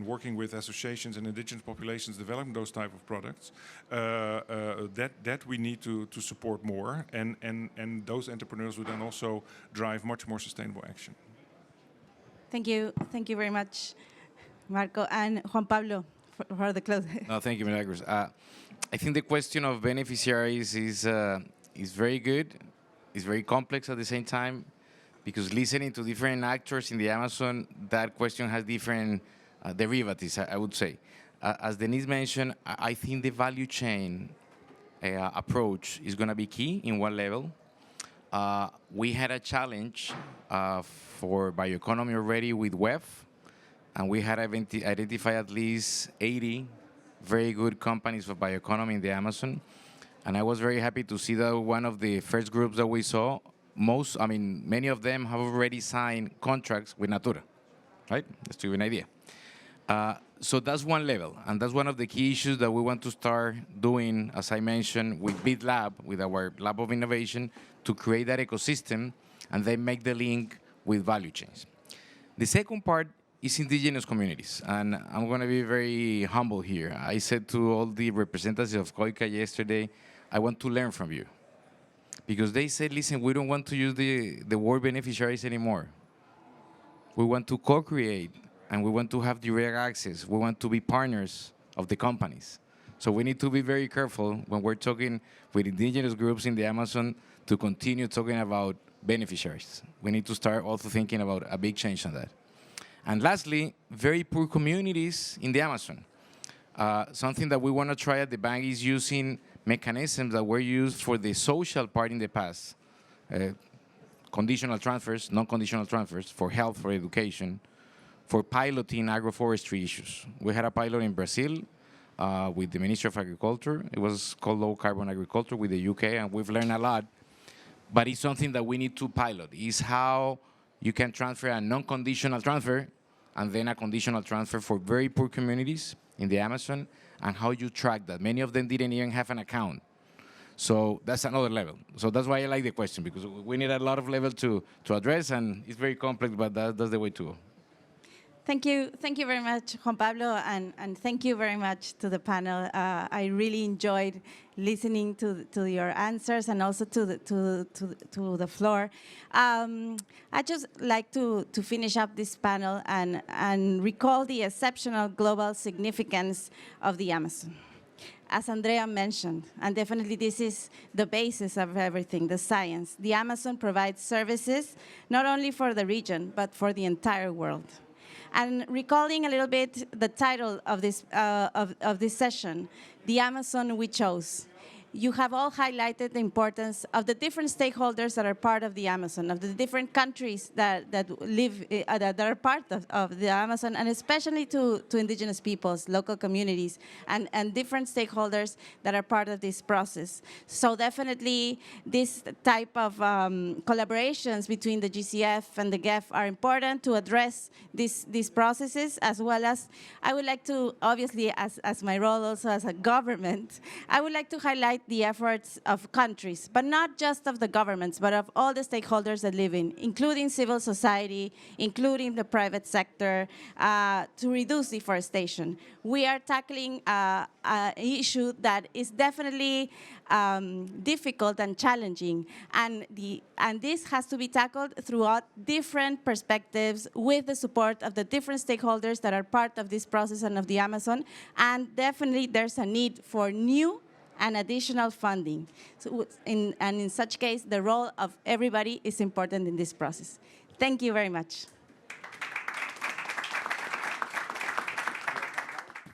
working with associations and indigenous populations developing those type of products that we need to support more, and those entrepreneurs will then also drive much more sustainable action. Thank you very much, Marco. And Juan Pablo for the close. No, thank you, Milagros. I think the question of beneficiaries is very good. It's very complex at the same time, because listening to different actors in the Amazon, that question has different derivatives, I would say. As Denise mentioned, I think the value chain approach is going to be key in one level. We had a challenge for bioeconomy already with WEF, and we had identified at least 80 very good companies for bioeconomy in the Amazon. And I was very happy to see that one of the first groups that we saw, many of them have already signed contracts with Natura, right? Just to give you an idea. So that's one level, and that's one of the key issues that we want to start doing, as I mentioned, with BitLab, with our Lab of Innovation, to create that ecosystem and then make the link with value chains. The second part is indigenous communities, and I'm going to be very humble here. I said to all the representatives of COICA yesterday, I want to learn from you. Because they said, listen, we don't want to use the word beneficiaries anymore. We want to co-create, and we want to have direct access. We want to be partners of the companies. So we need to be very careful when we're talking with indigenous groups in the Amazon to continue talking about beneficiaries. We need to start also thinking about a big change on that. And lastly, very poor communities in the Amazon. Something that we want to try at the bank is using mechanisms that were used for the social part in the past. Conditional transfers, non-conditional transfers, for health, for education, for piloting agroforestry issues. We had a pilot in Brazil with the Ministry of Agriculture. It was called low carbon agriculture with the UK, and we've learned a lot. But it's something that we need to pilot, is how you can transfer a non-conditional transfer and then a conditional transfer for very poor communities in the Amazon, and how you track that. Many of them didn't even have an account. So that's another level. So that's why I like the question, because we need a lot of level to address, and it's very complex, but that's the way to go. Thank you very much, Juan Pablo, and thank you very much to the panel. I really enjoyed listening to your answers and also to the floor. I just like to finish up this panel and recall the exceptional global significance of the Amazon. As Andrea mentioned, and definitely this is the basis of everything, the science, the Amazon provides services not only for the region, but for the entire world. And recalling a little bit the title of this session, The Amazon We Chose. You have all highlighted the importance of the different stakeholders that are part of the Amazon, of the different countries that live, that are part of the Amazon, and especially to indigenous peoples, local communities, and different stakeholders that are part of this process. So definitely this type of collaborations between the GCF and the GEF are important to address these processes, as well as I would like to, obviously, as my role also as a government, I would like to highlight the efforts of countries, but not just of the governments, but of all the stakeholders that live in, including civil society, including the private sector, to reduce deforestation. We are tackling an issue that is definitely difficult and challenging, and this has to be tackled throughout different perspectives with the support of the different stakeholders that are part of this process and of the Amazon, and definitely there's a need for new and additional funding. So in such case, the role of everybody is important in this process. Thank you very much.